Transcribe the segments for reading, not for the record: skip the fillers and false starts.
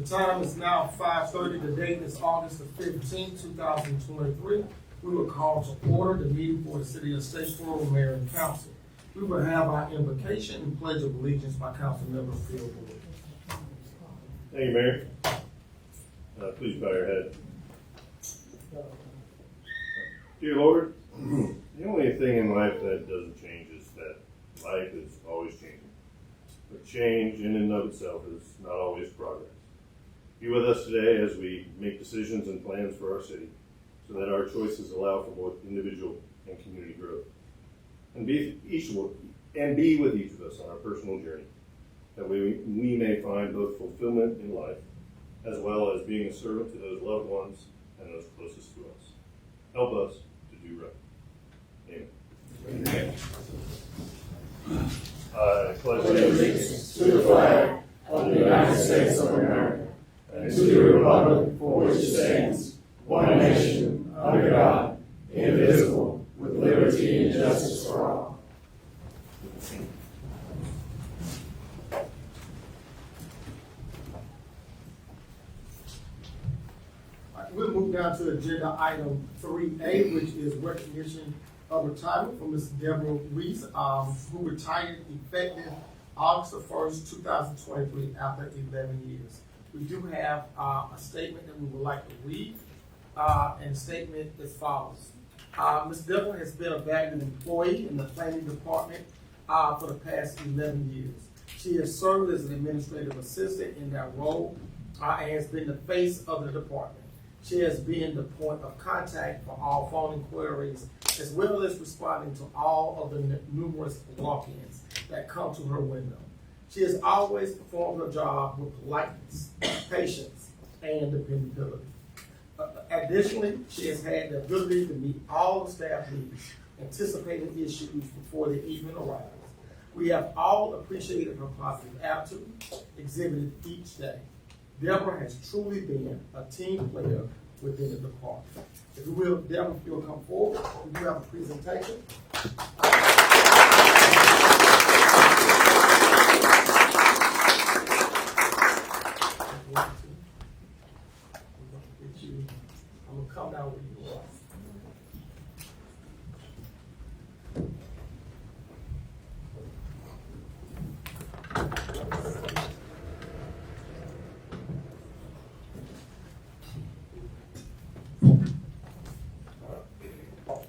The time is now 5:30. The date is August the 15th, 2023. We will call to order the meeting for the City of Statesboro Mayor and Council. We will have our invocation and pledge of allegiance by Council Member Phil Wood. Thank you, Mayor. Please bow your head. Dear Lord, the only thing in life that doesn't change is that life is always changing. But change in and of itself is not always progress. Be with us today as we make decisions and plans for our city so that our choices allow for both individual and community growth. And be with each of us on our personal journey, that we may find both fulfillment in life as well as being a servant to those loved ones and those closest to us. Help us to do right. Amen. Amen. I pledge allegiance to the flag of the United States of America and to the republic for which it stands, one nation, under God, indivisible, with liberty and justice for all. We'll move down to agenda item 3A, which is recognition of retirement for Ms. Deborah Reese, who retired effective August the 1st, 2023 after 11 years. We do have a statement that we would like to read, and the statement as follows. Ms. Deborah has been a valued employee in the planning department for the past 11 years. She has served as an administrative assistant in that role and has been the face of the department. She has been the point of contact for all phone inquiries, as well as responding to all of the numerous walk-ins that come to her window. She has always performed her job with politeness, patience, and dependability. Additionally, she has had the ability to meet all the staff needs, anticipating issues before they even arise. We have all appreciated her positive attitude exhibited each day. Deborah has truly been a team player within the department. If you will, Deborah, if you'll come forward, we do have a presentation. I'm going to come down with you.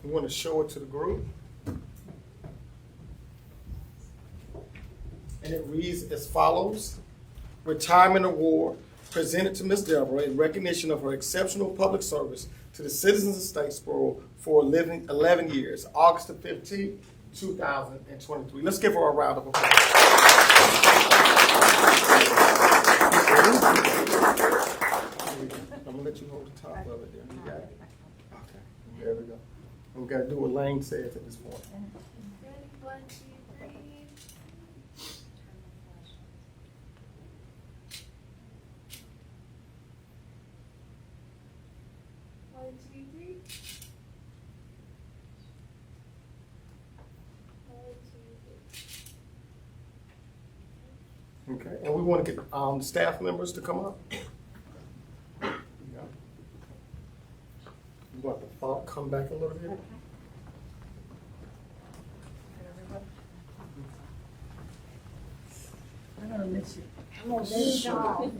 We want to show it to the group. And it reads as follows. Retirement Award presented to Ms. Deborah in recognition of her exceptional public service to the citizens of Statesboro for 11 years, August the 15th, 2023. Let's give her a round of applause. I'm going to let you hold the top of it there. You got it? Okay, there we go. We got to do what Lane says at this point. Ready? 1, 2, 3. 1, 2, 3. 1, 2, 3. Okay, and we want to get staff members to come up. You want the font come back a little bit? I'm gonna miss you. I'm gonna miss y'all. We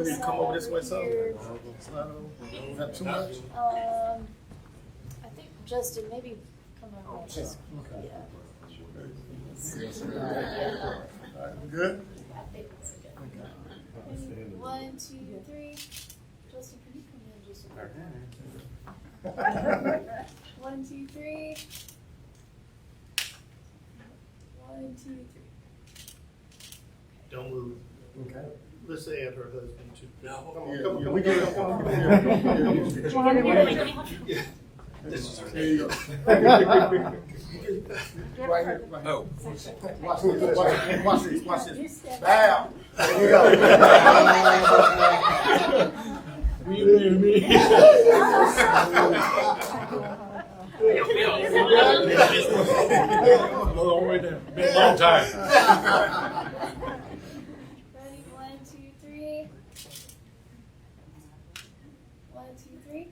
need to come over this way, so. Is that too much? I think Justin, maybe come over this way. Okay. Yeah. All right, we good? I think it's good. 1, 2, 3. Justin, can you come in just a minute? 1, 2, 3. 1, 2, 3. Don't move. Okay. Let's add her husband too. Yeah, we get it. This is her. There you go. Right here. Oh. Watch this. Watch this. Bam. There you go. Bill. Long way down. Been a long time. Ready? 1, 2, 3. 1, 2, 3.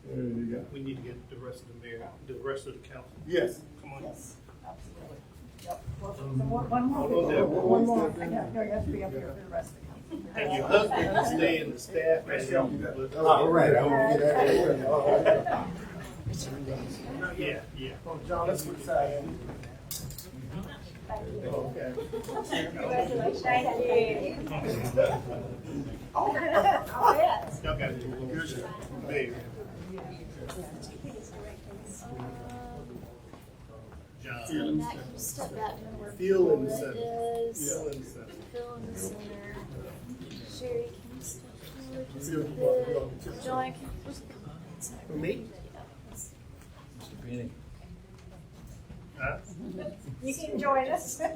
There you go. We need to get the rest of the mayor, the rest of the council. Yes. Come on. Yes, absolutely. Yep. Well, so one more. Hold on there. One more. No, you have to be up here for the rest of the council. And your husband can stay in the staff. All right. I'm gonna get that. Yeah, yeah. Oh, John, let's switch sides. Okay. Y'all got to do a little bit. Mayor. John. Matt, can you step back number Fill in the 4 center. is Fill in the center. Fill in the center. Sherry, can you step forward just a Fill. bit? John, can you just come on inside? For me? Yeah, let's- Huh? You can join us. Sure,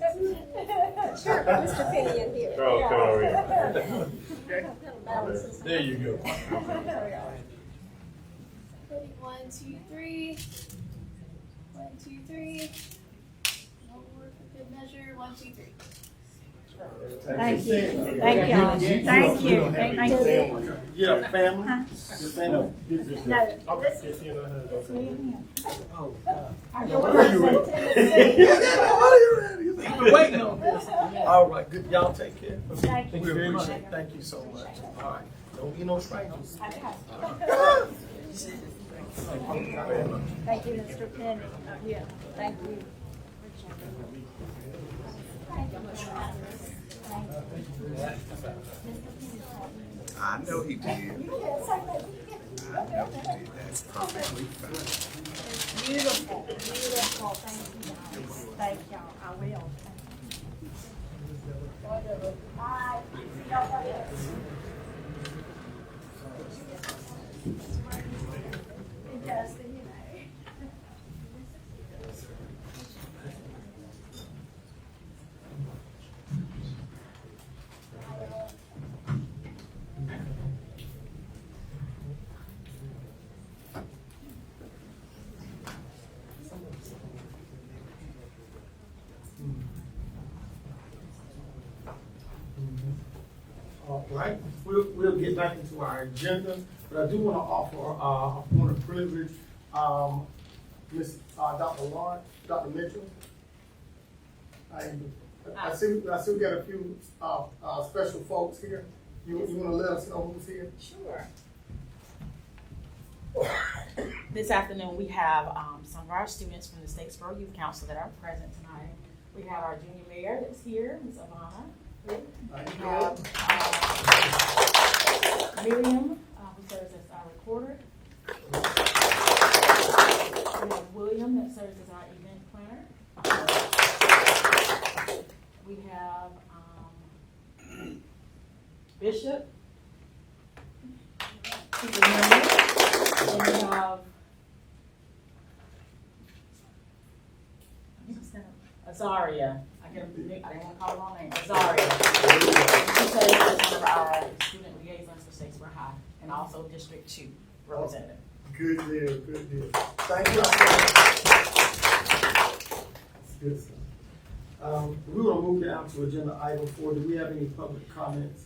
Mr. Penny in here. Charles, come over here. There you go. Ready? 1, 2, 3. 1, 2, 3. One more for good measure. 1, 2, 3. Thank you. Thank y'all. Thank you. Thank you. Yeah, family. Your family. No, Okay. Yes, you know how to do it's me and him. Oh, I Where go you at? with Been waiting on this. All right, good. Y'all take care. Thank We you very much. appreciate it. Thank you so much. All right. Don't be no strangers. Thank you, Mr. Penny. Yeah, thank you. I know he did. I know he did. That's perfectly fine. Beautiful, beautiful. Thank you guys. Thank y'all. I will. Bye. See y'all later. Justin, you know. All right, we'll get back into our agenda, but I do want to offer a point of privilege. Miss Dr. Lawrence, Dr. Mitchell. I see we got a few special folks here. You want to let us know who's here? Sure. This afternoon, we have some of our students from the Statesboro Youth Council that are present tonight. We have our junior mayor that's here, Ms. Ivana. We have Miriam, who serves as our recorder. We have William that serves as our event planner. We have Bishop. She's a member. And we have Azaria. I didn't want to call her wrong name. Azaria. She serves as one of our student liaisons for Statesboro High and also District 2 representative. Good deal, good deal. Thank you. That's good stuff. We will move down to agenda item 4. Do we have any public comments?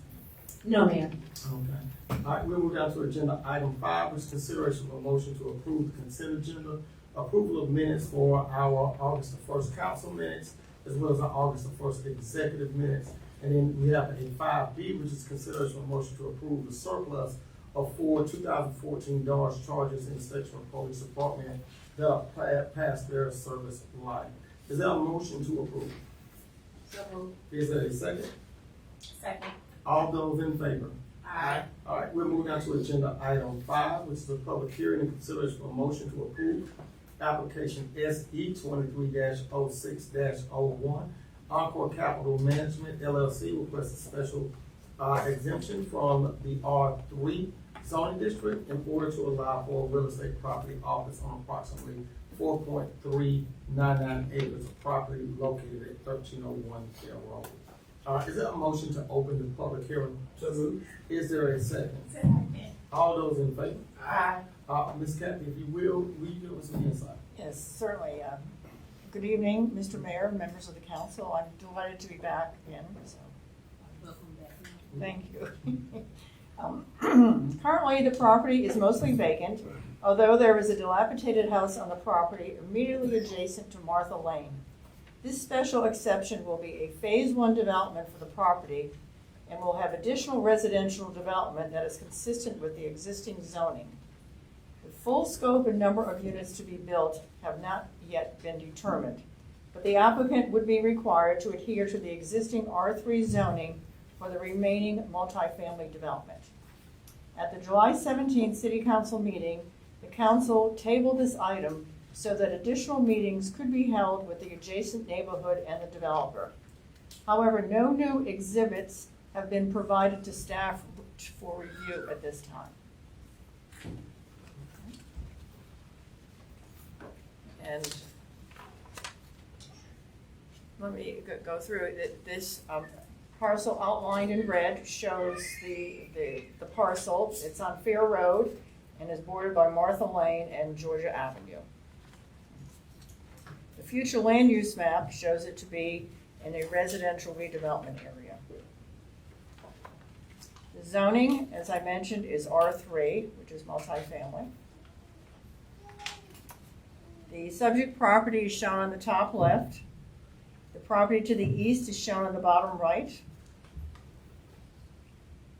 No, ma'am. Okay. All right, we'll move down to agenda item 5, which is consideration of a motion to approve the consent agenda, approval of minutes for our August the 1st council minutes, as well as our August the 1st executive minutes. And then we have a 5B, which is consideration of a motion to approve the surplus of 4 2014 Dodge Chargers in the Statesboro Police Department that are past their service life. Is there a motion to approve? So moved. Is there a second? Second. All those in favor? Aye. All right, we'll move down to agenda item 5, which is a public hearing and consideration of a motion to approve application SE 23-06-01. Encore Capital Management LLC requests a special exemption from the R3 zoning district in order to allow for a real estate property office on approximately 4.399 acres of property located at 1301 Kell Road. Is there a motion to open the public hearing? So moved. Is there a second? Second. All those in favor? Aye. Ms. Kathy, if you will, give us some insight. Yes, certainly. Good evening, Mr. Mayor, members of the council. I'm delighted to be back again. So. Welcome back. Thank you. Currently, the property is mostly vacant, although there is a dilapidated house on the property immediately adjacent to Martha Lane. This special exception will be a Phase 1 development for the property and will have additional residential development that is consistent with the existing zoning. The full scope and number of units to be built have not yet been determined, but the applicant would be required to adhere to the existing R3 zoning for the remaining multifamily development. At the July 17th City Council meeting, the council tabled this item so that additional meetings could be held with the adjacent neighborhood and the developer. However, no new exhibits have been provided to staff for review at this time. And let me go through it. This parcel outlined in red shows the parcel. It's on Fair Road and is bordered by Martha Lane and Georgia Avenue. The future land use map shows it to be in a residential redevelopment area. The zoning, as I mentioned, is R3, which is multifamily. The subject property is shown on the top left. The property to the east is shown on the bottom right.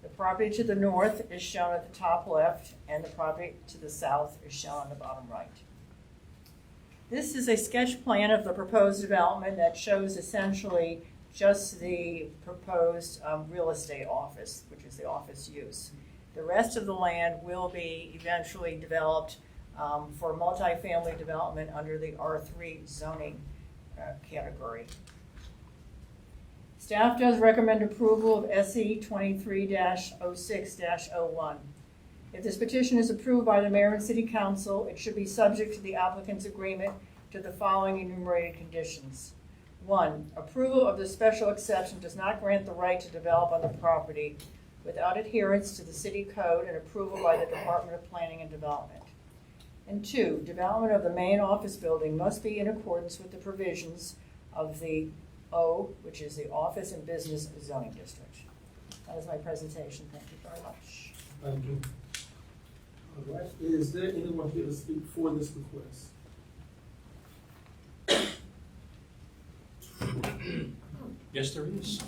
The property to the north is shown at the top left, and the property to the south is shown on the bottom right. This is a sketch plan of the proposed development that shows essentially just the proposed real estate office, which is the office use. The rest of the land will be eventually developed for multifamily development under the R3 zoning category. Staff does recommend approval of SE 23-06-01. If this petition is approved by the Mayor and City Council, it should be subject to the applicant's agreement to the following enumerated conditions. 1, approval of the special exception does not grant the right to develop on the property without adherence to the city code and approval by the Department of Planning and Development. And 2, development of the main office building must be in accordance with the provisions of the O, which is the Office and Business Zoning District. That is my presentation. Thank you very much. Thank you. All right, is there anyone here to speak for this request? Yes, there is.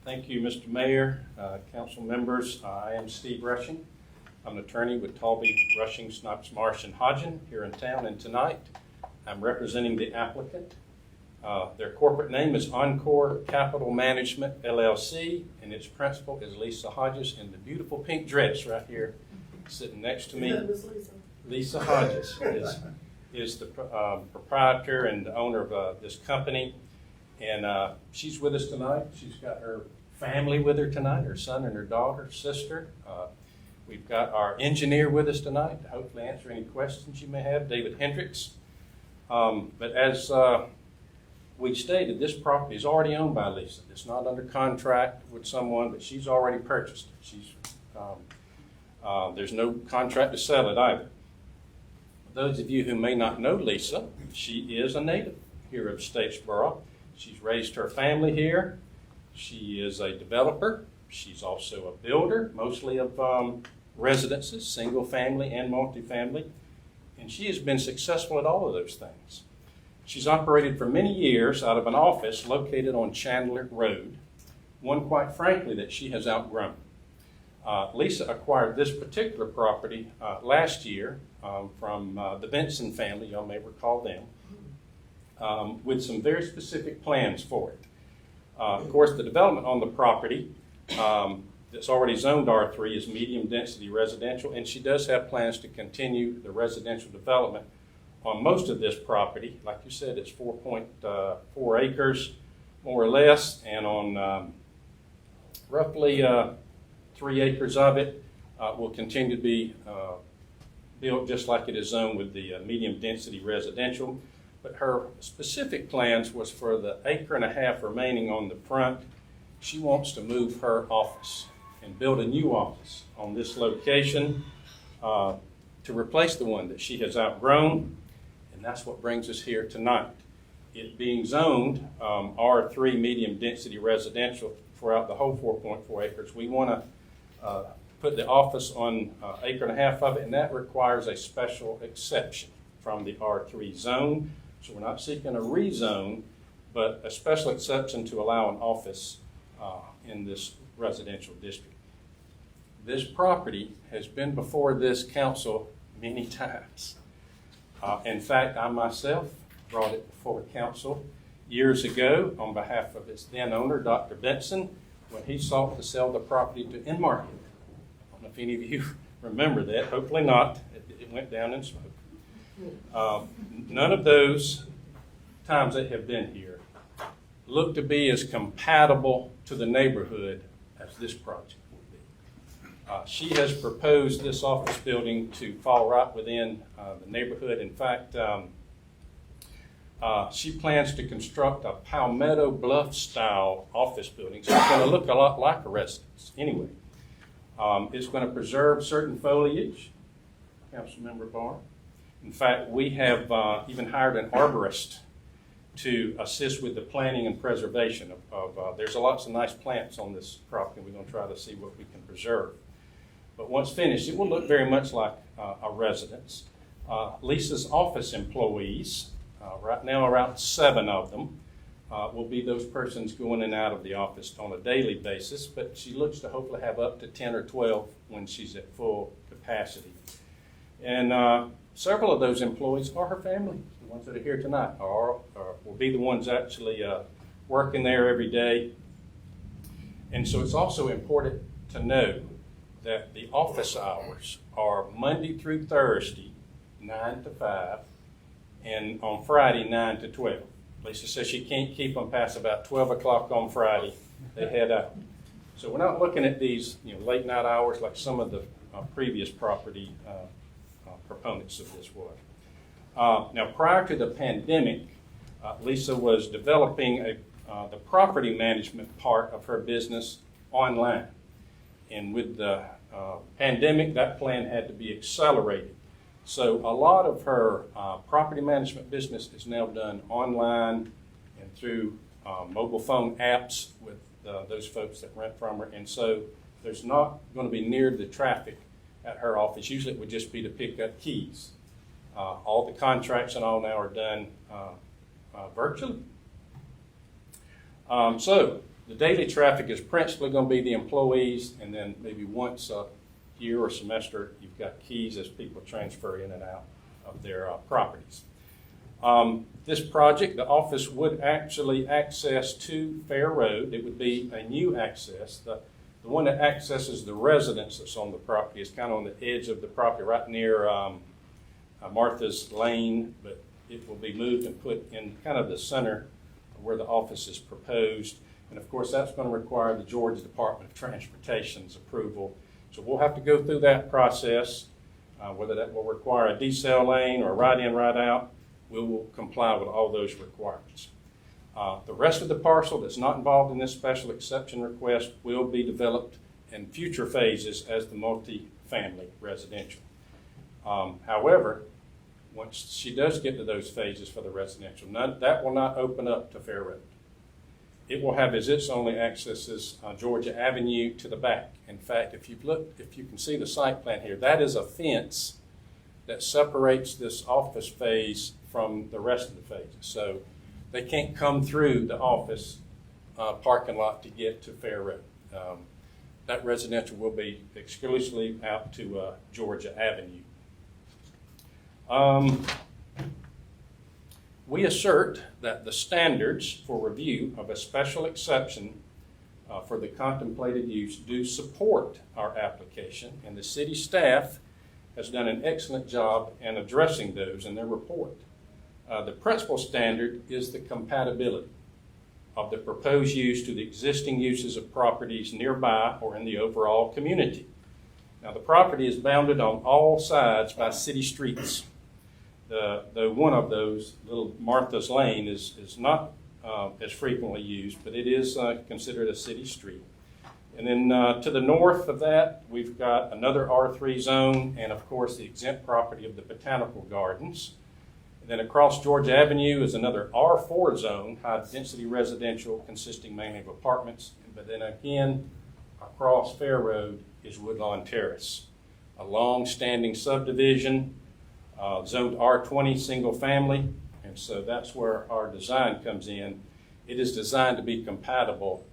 Thank you, Mr. Mayor, council members. I am Steve Rushing. I'm an attorney with Talby, Rushing, Snipes, Marsh, and Hodgen here in town, and tonight I'm representing the applicant. Their corporate name is Encore Capital Management, LLC, and its principal is Lisa Hodges in the beautiful pink dress right here sitting next to me. Lisa Hodges is the proprietor and the owner of this company, and she's with us tonight. She's got her family with her tonight, her son and her daughter, sister. We've got our engineer with us tonight to hopefully answer any questions you may have, David Hendricks. But as we stated, this property is already owned by Lisa. It's not under contract with someone, but she's already purchased it. There's no contract to sell it either. For those of you who may not know Lisa, she is a native here of Statesboro. She's raised her family here. She is a developer. She's also a builder, mostly of residences, single family and multifamily. And she has been successful at all of those things. She's operated for many years out of an office located on Chandler Road, one, quite frankly, that she has outgrown. Lisa acquired this particular property last year from the Benson family, y'all may recall them, with some very specific plans for it. Of course, the development on the property that's already zoned R3 is medium density residential, and she does have plans to continue the residential development on most of this property. Like you said, it's 4.4 acres, more or less, and on roughly 3 acres of it will continue to be built just like it is zoned with the medium density residential. But her specific plans was for the 1.5 acres remaining on the front. She wants to move her office and build a new office on this location to replace the one that she has outgrown. And that's what brings us here tonight. It being zoned R3 medium density residential throughout the whole 4.4 acres, we want to put the office on 1.5 acres of it, and that requires a special exception from the R3 zone. So we're not seeking a rezone, but a special exception to allow an office in this residential district. This property has been before this council many times. In fact, I myself brought it before council years ago on behalf of its then owner, Dr. Benson, when he sought to sell the property to Enmarket. I don't know if any of you remember that. Hopefully not. It went down in smoke. None of those times that have been here look to be as compatible to the neighborhood as this project would be. She has proposed this office building to fall right within the neighborhood. In fact, she plans to construct a Palmetto Bluff style office building. So it's going to look a lot like a residence anyway. It's going to preserve certain foliage, Councilmember Barr. In fact, we have even hired an arborist to assist with the planting and preservation of there's lots of nice plants on this property. We're going to try to see what we can preserve. But once finished, it will look very much like a residence. Lisa's office employees, right now around 7 of them, will be those persons going in and out of the office on a daily basis, but she looks to hopefully have up to 10 or 12 when she's at full capacity. And several of those employees are her family. The ones that are here tonight will be the ones actually working there every day. And so it's also important to know that the office hours are Monday through Thursday, 9 to 5, and on Friday, 9 to 12. Lisa says she can't keep them past about 12 o'clock on Friday. They head out. So we're not looking at these late night hours like some of the previous property proponents of this was. Now, prior to the pandemic, Lisa was developing the property management part of her business online. And with the pandemic, that plan had to be accelerated. So a lot of her property management business is now done online and through mobile phone apps with those folks that rent from her. And so there's not going to be near the traffic at her office. Usually it would just be to pick up keys. All the contracts and all now are done virtually. So the daily traffic is principally going to be the employees, and then maybe once a year or semester, you've got keys as people transfer in and out of their properties. This project, the office would actually access to Fair Road. It would be a new access. The one that accesses the residence that's on the property is kind of on the edge of the property, right near Martha's Lane, but it will be moved and put in kind of the center where the office is proposed. And of course, that's going to require the Georgia Department of Transportation's approval. So we'll have to go through that process, whether that will require a decel lane or a right-in, right-out. We will comply with all those requirements. The rest of the parcel that's not involved in this special exception request will be developed in future phases as the multi-family residential. However, once she does get to those phases for the residential, that will not open up to Fair Road. It will have as its only accesses Georgia Avenue to the back. In fact, if you can see the site plan here, that is a fence that separates this office phase from the rest of the phases. So they can't come through the office parking lot to get to Fair Road. That residential will be exclusively out to Georgia Avenue. We assert that the standards for review of a special exception for the contemplated use do support our application, and the city staff has done an excellent job in addressing those in their report. The principal standard is the compatibility of the proposed use to the existing uses of properties nearby or in the overall community. Now, the property is bounded on all sides by city streets. Though one of those, little Martha's Lane, is not as frequently used, but it is considered a city street. And then to the north of that, we've got another R3 zone, and of course the exempt property of the Botanical Gardens. And then across Georgia Avenue is another R4 zone, high-density residential consisting mainly of apartments. But then again, across Fair Road is Woodlawn Terrace, a long-standing subdivision, zoned R20 single family. And so that's where our design comes in. It is designed to be compatible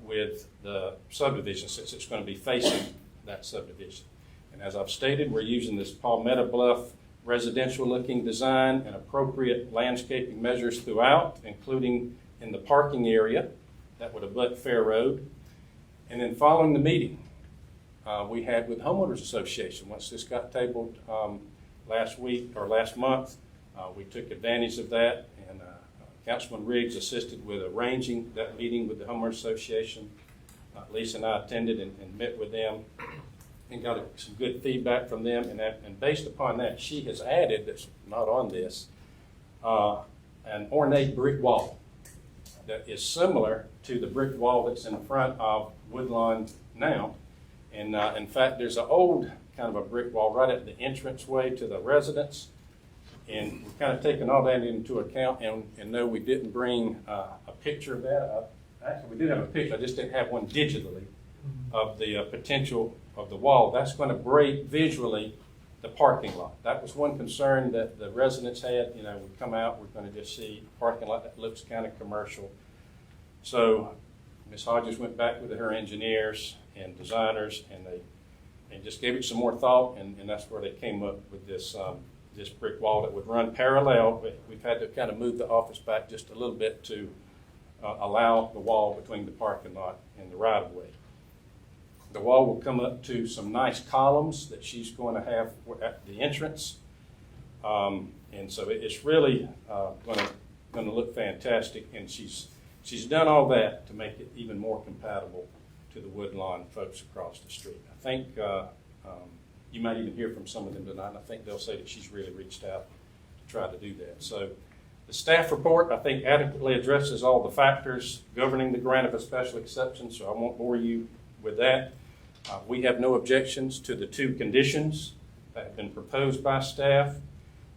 with the subdivision since it's going to be facing that subdivision. And as I've stated, we're using this Palmetto Bluff residential looking design and appropriate landscaping measures throughout, including in the parking area that would abut Fair Road. And then following the meeting we had with Homeowners Association, once this got tabled last week or last month, we took advantage of that, and Councilman Riggs assisted with arranging that meeting with the Homeowners Association. Lisa and I attended and met with them and got some good feedback from them. And based upon that, she has added, that's not on this, an ornate brick wall that is similar to the brick wall that's in front of Woodlawn now. And in fact, there's an old kind of a brick wall right at the entranceway to the residence. And we've kind of taken all that into account, and no, we didn't bring a picture of that. Actually, we did have a picture, I just didn't have one digitally of the potential of the wall. That's going to break visually the parking lot. That was one concern that the residents had. You know, we come out, we're going to just see a parking lot that looks kind of commercial. So Ms. Hodges went back with her engineers and designers, and they just gave it some more thought, and that's where they came up with this this brick wall that would run parallel. But we've had to kind of move the office back just a little bit to allow the wall between the parking lot and the right-of-way. The wall will come up to some nice columns that she's going to have at the entrance. And so it's really going to look fantastic. And she's done all that to make it even more compatible to the Woodlawn folks across the street. I think you might even hear from some of them tonight, and I think they'll say that she's really reached out to try to do that. So the staff report, I think, adequately addresses all the factors governing the grant of a special exception, so I won't bore you with that. We have no objections to the two conditions that have been proposed by staff.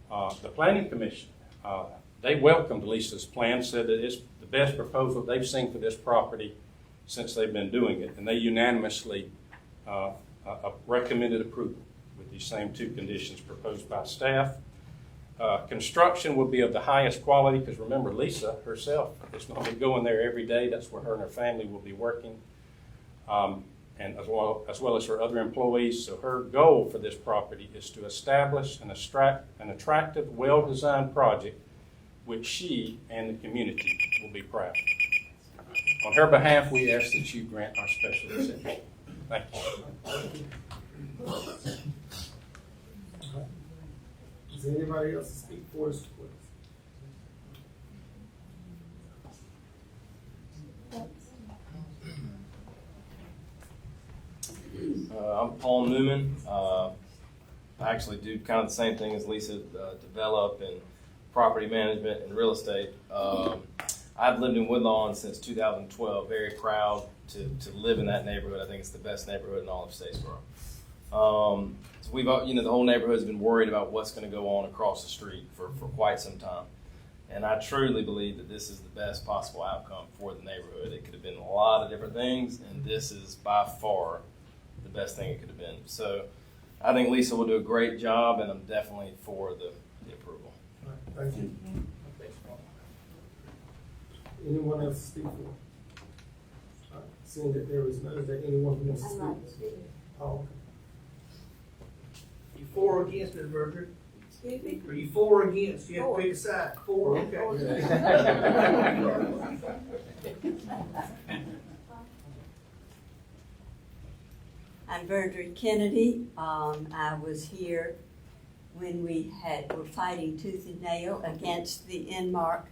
The Planning Commission, they welcomed Lisa's plan, said that it's the best proposal they've seen for this property since they've been doing it, and they unanimously recommended approval with these same two conditions proposed by staff. Construction will be of the highest quality, because remember, Lisa herself is going to be going there every day. That's where her and her family will be working, and as well as her other employees. So her goal for this property is to establish an attractive, well-designed project which she and the community will be proud of. On her behalf, we ask that you grant our special exception. Thank you. Is there anybody else to speak for us, please? I'm Paul Newman. I actually do kind of the same thing as Lisa, develop and property management and real estate. I've lived in Woodlawn since 2012. Very proud to live in that neighborhood. I think it's the best neighborhood in all of Statesboro. So we've, the whole neighborhood's been worried about what's going to go on across the street for quite some time. And I truly believe that this is the best possible outcome for the neighborhood. It could have been a lot of different things, and this is by far the best thing it could have been. So I think Lisa will do a great job, and I'm definitely for the approval. All right, thank you. Anyone else to speak for? All right, seeing that there is none, is there anyone who wants to speak? Oh, You for or against, Ms. Berger? Are you for or against? You have to pick a side. For, okay. I'm Verdred Kennedy. I was here when we were fighting tooth and nail against the Inmark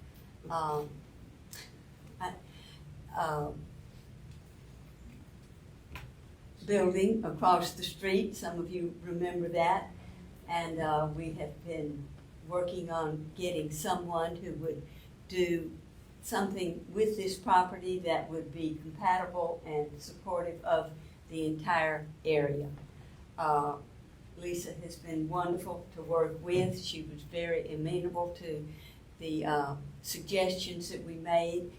building across the street. Some of you remember that. And we have been working on getting someone who would do something with this property that would be compatible and supportive of the entire area. Lisa has been wonderful to work with. She was very amenable to the suggestions that we made.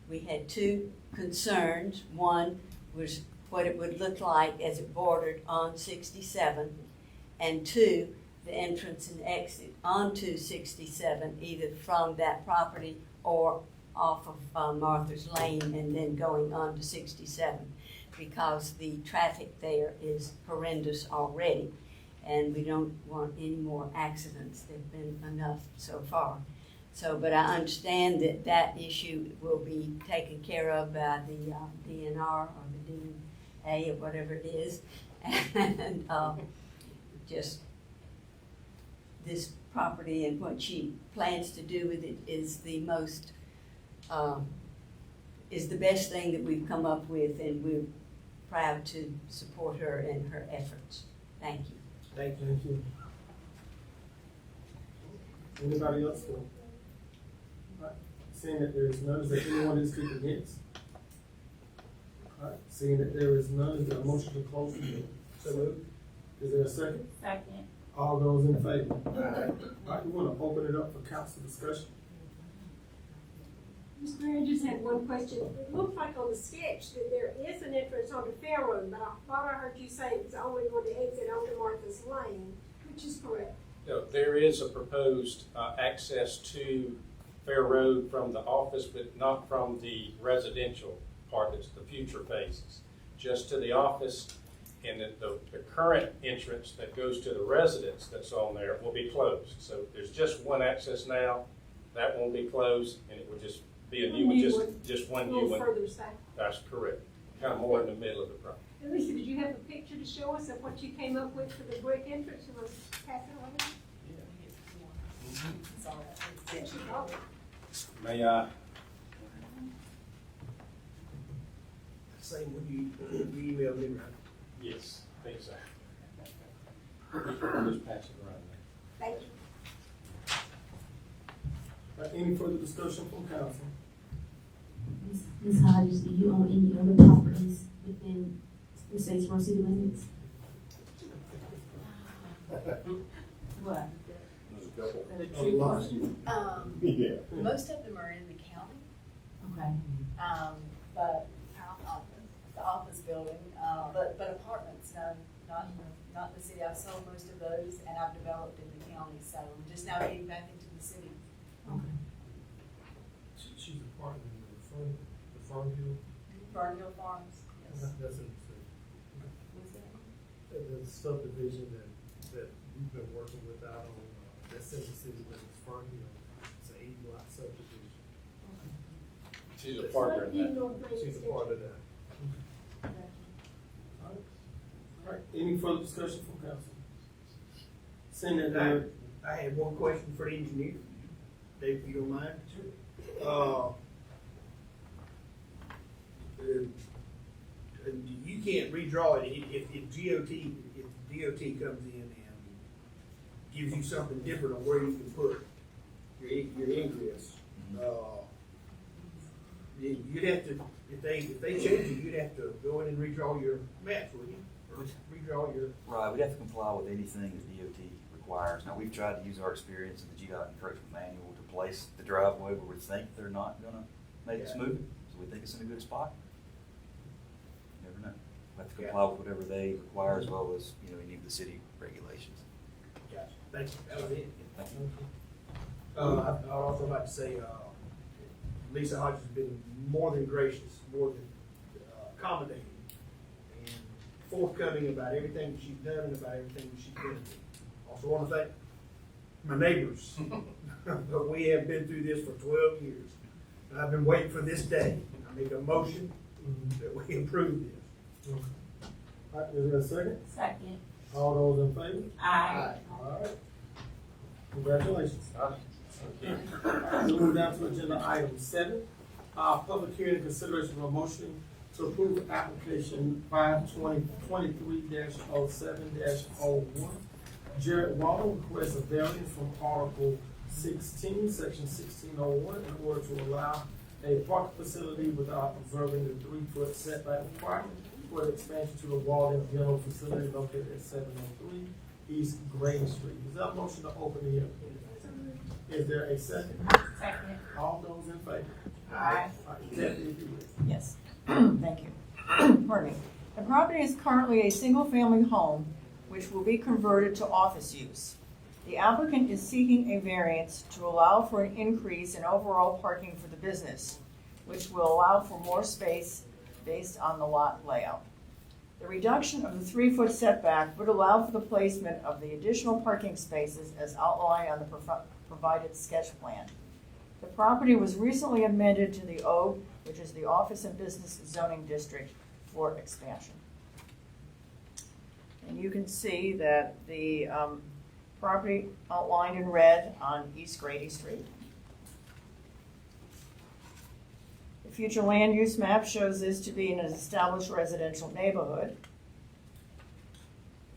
We had two concerns. One was what it would look like as it bordered on 67, and two, the entrance and exit onto 67, either from that property or off of Martha's Lane and then going on to 67, because the traffic there is horrendous already, and we don't want any more accidents. There have been enough so far. So, but I understand that that issue will be taken care of by the DNR or the DNA or whatever it is, and just this property and what she plans to do with it is the most, is the best thing that we've come up with, and we're proud to support her in her efforts. Thank you. Thank you. Anybody else? Alright, seeing that there is none, is there anyone who speaks against? Alright, seeing that there is none, is there a motion to close the meeting? So moved. Is there a second? Second. All those in favor? Alright, we want to open it up for council discussion. Mr. Mayor, I just had one question. It looks like on the sketch that there is an entrance onto Fair Road, but I thought I heard you say it's only going to exit onto Martha's Lane, which is correct. No, there is a proposed access to Fair Road from the office, but not from the residential part. It's the future phases, just to the office. And the current entrance that goes to the residence that's on there will be closed. So there's just one access now. That won't be closed, and it will just be a new one, just one new one. A little further south. That's correct. Kind of more in the middle of the property. And Lisa, did you have a picture to show us of what you came up with for the brick entrance? You want to pass it on? May I? Same when you emailed me, right? Yes, I think so. I'll just pass it around there. Thank you. Any further discussion from council? Ms. Hodges, do you own any other properties within the Statesboro city limits? What? There's a couple. A lot. Yeah. Most of them are in the county, Okay. but the office building, but apartments, no, not the city. I've sold most of those, and I've developed in the county, so I'm just now getting back into the city. Okay. She's a partner in the Farmville. Burnhill Farms, yes. That's it. What's that? The subdivision that we've been working with out on, that's in the city limits, Farmville. It's an 8-lot subdivision. She's a partner in that. She's a part of that. All right, any further discussion from council? Seeing that I had one question for the engineer. Dave, if you don't mind. You can't redraw it if DOT comes in and gives you something different on where you can put your ingress. You'd have to, if they change it, you'd have to go in and redraw your maps, wouldn't you? Or redraw your. Right, we'd have to comply with anything that DOT requires. Now, we've tried to use our experience in the GDOT encroachment manual to place the driveway where we think they're not gonna make it smooth, so we think it's in a good spot. You never know. We have to comply with whatever they require as well as, any of the city regulations. Gotcha. Thank you. That was it. Thank you. I'd also like to say, Lisa Hodges has been more than gracious, more than accommodating, and forthcoming about everything that she's done and about everything that she's been through. Also want to thank my neighbors. But we have been through this for 12 years. And I've been waiting for this day. I make a motion that we approve this. Okay. All right, is there a second? Second. All those in favor? Aye. All right. Congratulations. We move down to agenda item 7. Public hearing and consideration of a motion to approve application 52023-07-01. Jared Waller requests a variance from Article 16, Section 1601, in order to allow a parking facility without observing the 3-foot setback requirement for the expansion to the Walden General Facility located at 703 East Grady Street. Is there a motion to open the hearing? Is there a second? Second. All those in favor? Aye. All right, Deputy, if you will. Yes, thank you. Pardon me. The property is currently a single-family home which will be converted to office use. The applicant is seeking a variance to allow for an increase in overall parking for the business, which will allow for more space based on the lot layout. The reduction of the 3-foot setback would allow for the placement of the additional parking spaces as outlined on the provided sketch plan. The property was recently amended to the O, which is the Office and Business Zoning District, for expansion. And you can see that the property outlined in red on East Grady Street. The future land use map shows this to be in an established residential neighborhood.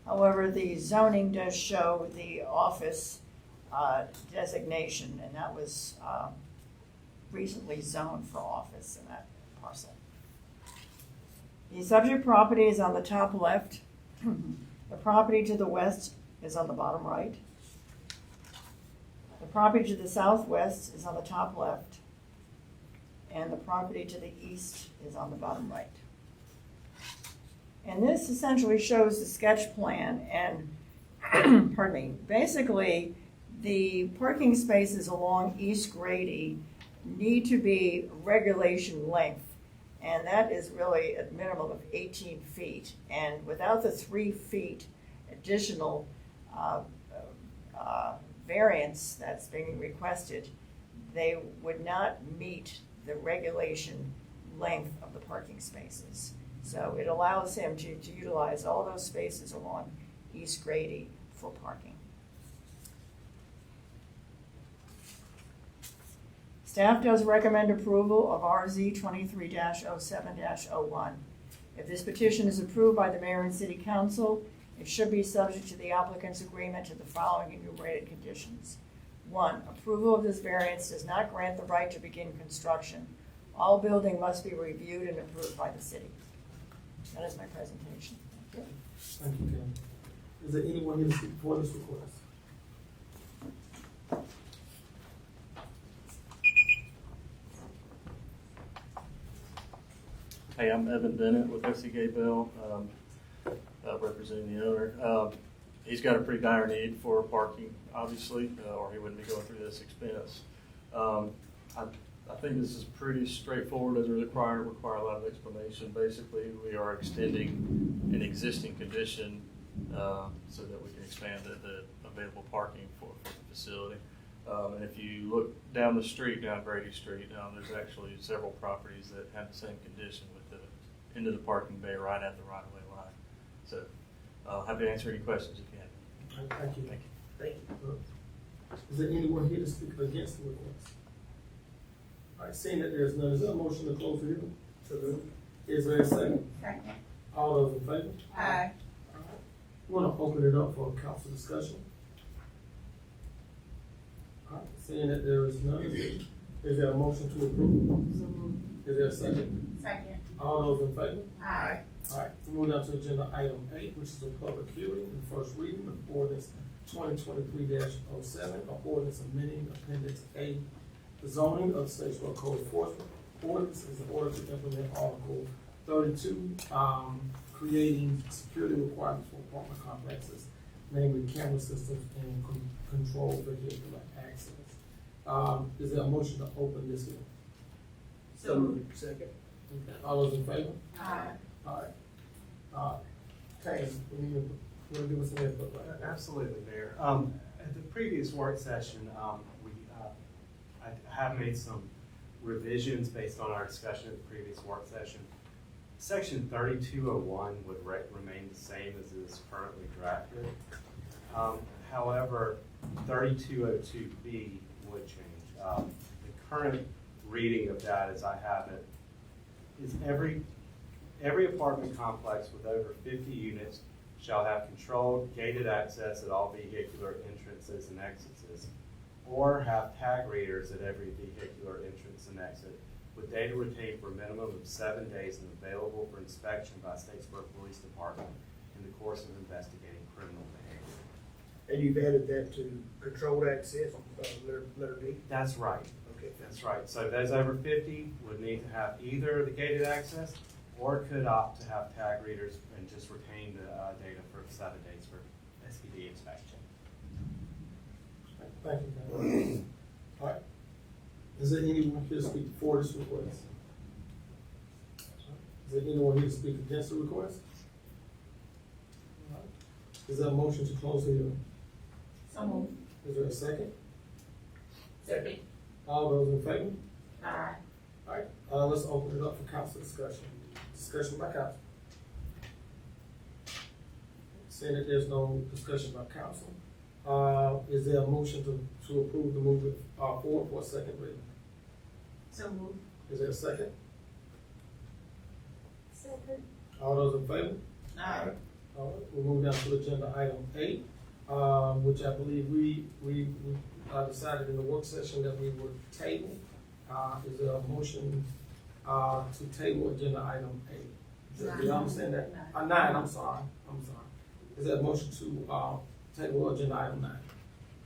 However, the zoning does show the office designation, and that was recently zoned for office in that parcel. The subject property is on the top left. The property to the west is on the bottom right. The property to the southwest is on the top left. And the property to the east is on the bottom right. And this essentially shows the sketch plan, and pardon me, basically the parking spaces along East Grady need to be regulation length, and that is really a minimum of 18 feet. And without the 3 feet additional variance that's being requested, they would not meet the regulation length of the parking spaces. So it allows him to utilize all those spaces along East Grady for parking. Staff does recommend approval of RZ 23-07-01. If this petition is approved by the mayor and city council, it should be subject to the applicant's agreement to the following enumerated conditions. 1, approval of this variance does not grant the right to begin construction. All building must be reviewed and approved by the city. That is my presentation. Thank you. Thank you, Ken. Is there anyone here to speak for this request? Hey, I'm Evan Bennett with SC Bell, representing the owner. He's got a pretty dire need for parking, obviously, or he wouldn't be going through this expense. I think this is pretty straightforward as a require a lot of explanation. Basically, we are extending an existing condition so that we can expand the available parking for the facility. And if you look down the street, down Grady Street, there's actually several properties that have the same condition with the into the parking bay right at the right-of-way line. So happy to answer any questions if you have. Thank you. Thank you. Thank you. Is there anyone here to speak against the request? All right, seeing that there's none, is there a motion to close the hearing? Is there a second? Second. All those in favor? Aye. All right. We're gonna open it up for council discussion. All right, seeing that there is none, is there a motion to approve? Is there a second? Second. All those in favor? Aye. All right, we move down to agenda item 8, which is a public hearing and first reading of ordinance 2023-07, an ordinance amending Appendix A, the zoning of Statesboro Code Enforcement. Ordinance is in order to implement Article 32, creating security requirements for apartment complexes, namely camera systems and control vehicular access. Is there a motion to open this hearing? So moved. Second. Okay. All those in favor? Aye. All right. Kane, you want to give us an input, right? Absolutely, Mayor. At the previous work session, I have made some revisions based on our discussion at the previous work session. Section 3201 would remain the same as it is currently drafted. However, 3202B would change. The current reading of that, as I have it, is every apartment complex with over 50 units shall have controlled gated access at all vehicular entrances and exits, or have tag readers at every vehicular entrance and exit, with data retained for a minimum of 7 days and available for inspection by Statesboro Police Department in the course of investigating criminal behavior. And you've added that to controlled access, letter D? That's right. Okay. That's right. So those over 50 would need to have either the gated access or could opt to have tag readers and just retain the data for 7 days for SPD inspection. Thank you, Karen. All right. Is there anyone here to speak for this request? Is there anyone here to speak against the request? All right. Is there a motion to close the hearing? So moved. Is there a second? Second. All those in favor? Aye. All right, let's open it up for council discussion. Discussion by council. Seeing that there's no discussion by council, is there a motion to approve the movement forward for a second reading? So moved. Is there a second? Second. All those in favor? Aye. All right, we'll move down to agenda item 8, which I believe we decided in the work session that we would table. Is there a motion to table agenda item 8? Do you understand that? 9, I'm sorry. Is there a motion to table agenda item 9?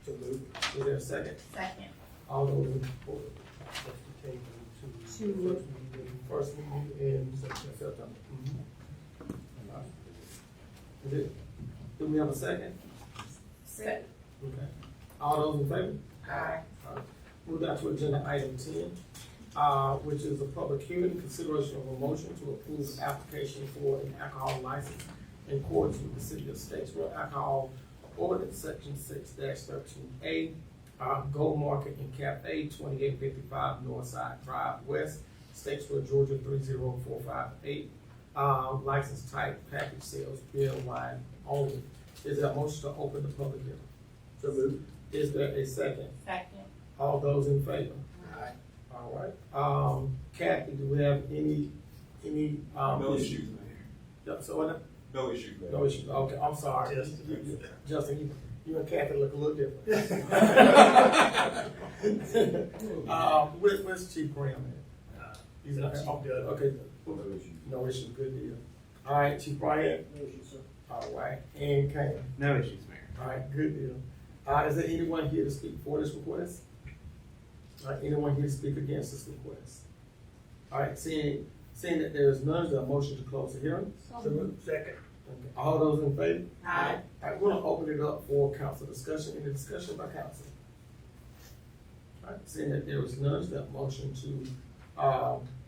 So moved. Is there a second? Second. All those in favor? Two. First meeting in September. Do we have a second? Second. Okay. All those in favor? Aye. Move down to agenda item 10, which is a public hearing, consideration of a motion to approve application for an alcohol license in accordance with the City of Statesboro Alcohol Ordinance Section 6-13A, Gold Market and Cafe, 2855 Northside Drive West, Statesboro, Georgia 30458. License type, package sales, beer, wine only. Is there a motion to open the public hearing? So moved. Is there a second? Second. All those in favor? Aye. All right. Kathy, do we have any? No issues, Mayor. Yeah, so what? No issues, Mayor. No issues. Okay, I'm sorry. Justin, you and Kathy look a little different. Where's Chief Graham at? He's not here. Okay. No issues. No issues. Good deal. All right, Chief Bryant. No issues, sir. All right, and Kane. No issues, Mayor. All right, good deal. Is there anyone here to speak for this request? All right, anyone here to speak against this request? All right, seeing that there is none, is there a motion to close the hearing? So moved. Second. Okay. All those in favor? Aye. All right, we're gonna open it up for council discussion. Any discussion by council? All right, seeing that there is none, is there a motion to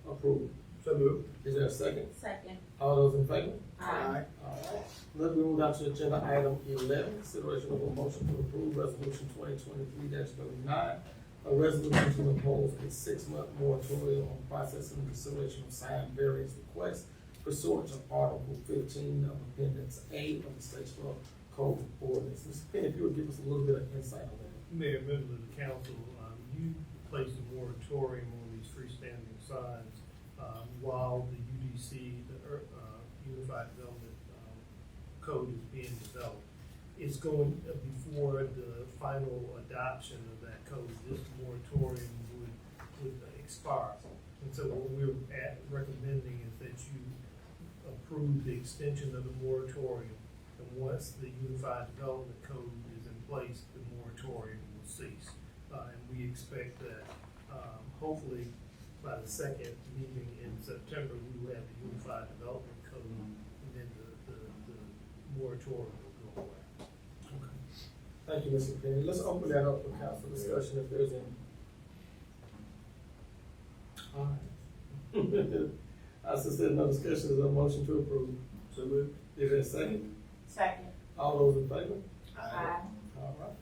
approve? So moved. Is there a second? Second. All those in favor? Aye. All right, let's move down to agenda item 11, consideration of a motion to approve resolution 2023-39, a resolution to impose a 6-month moratorium on processing and consideration of signed various requests pursuant to Article 15 of Appendix A of the Statesboro Code Ordinance. Mr. Penny, if you would give us a little bit of insight on that. Mayor, members of the council, you placed a moratorium on these freestanding signs while the UDC, the Unified Development Code is being developed. It's going before the final adoption of that code. This moratorium would expire. And so what we're recommending is that you approve the extension of the moratorium. And once the Unified Development Code is in place, the moratorium will cease. And we expect that hopefully by the second meeting in September, we will have the Unified Development Code, and then the moratorium will go away. Okay. Thank you, Mr. Penny. Let's open that up for council discussion if there's any. All right. Since there's no discussion, is there a motion to approve? So moved. Is there a second? Second. All those in favor? Aye. All right.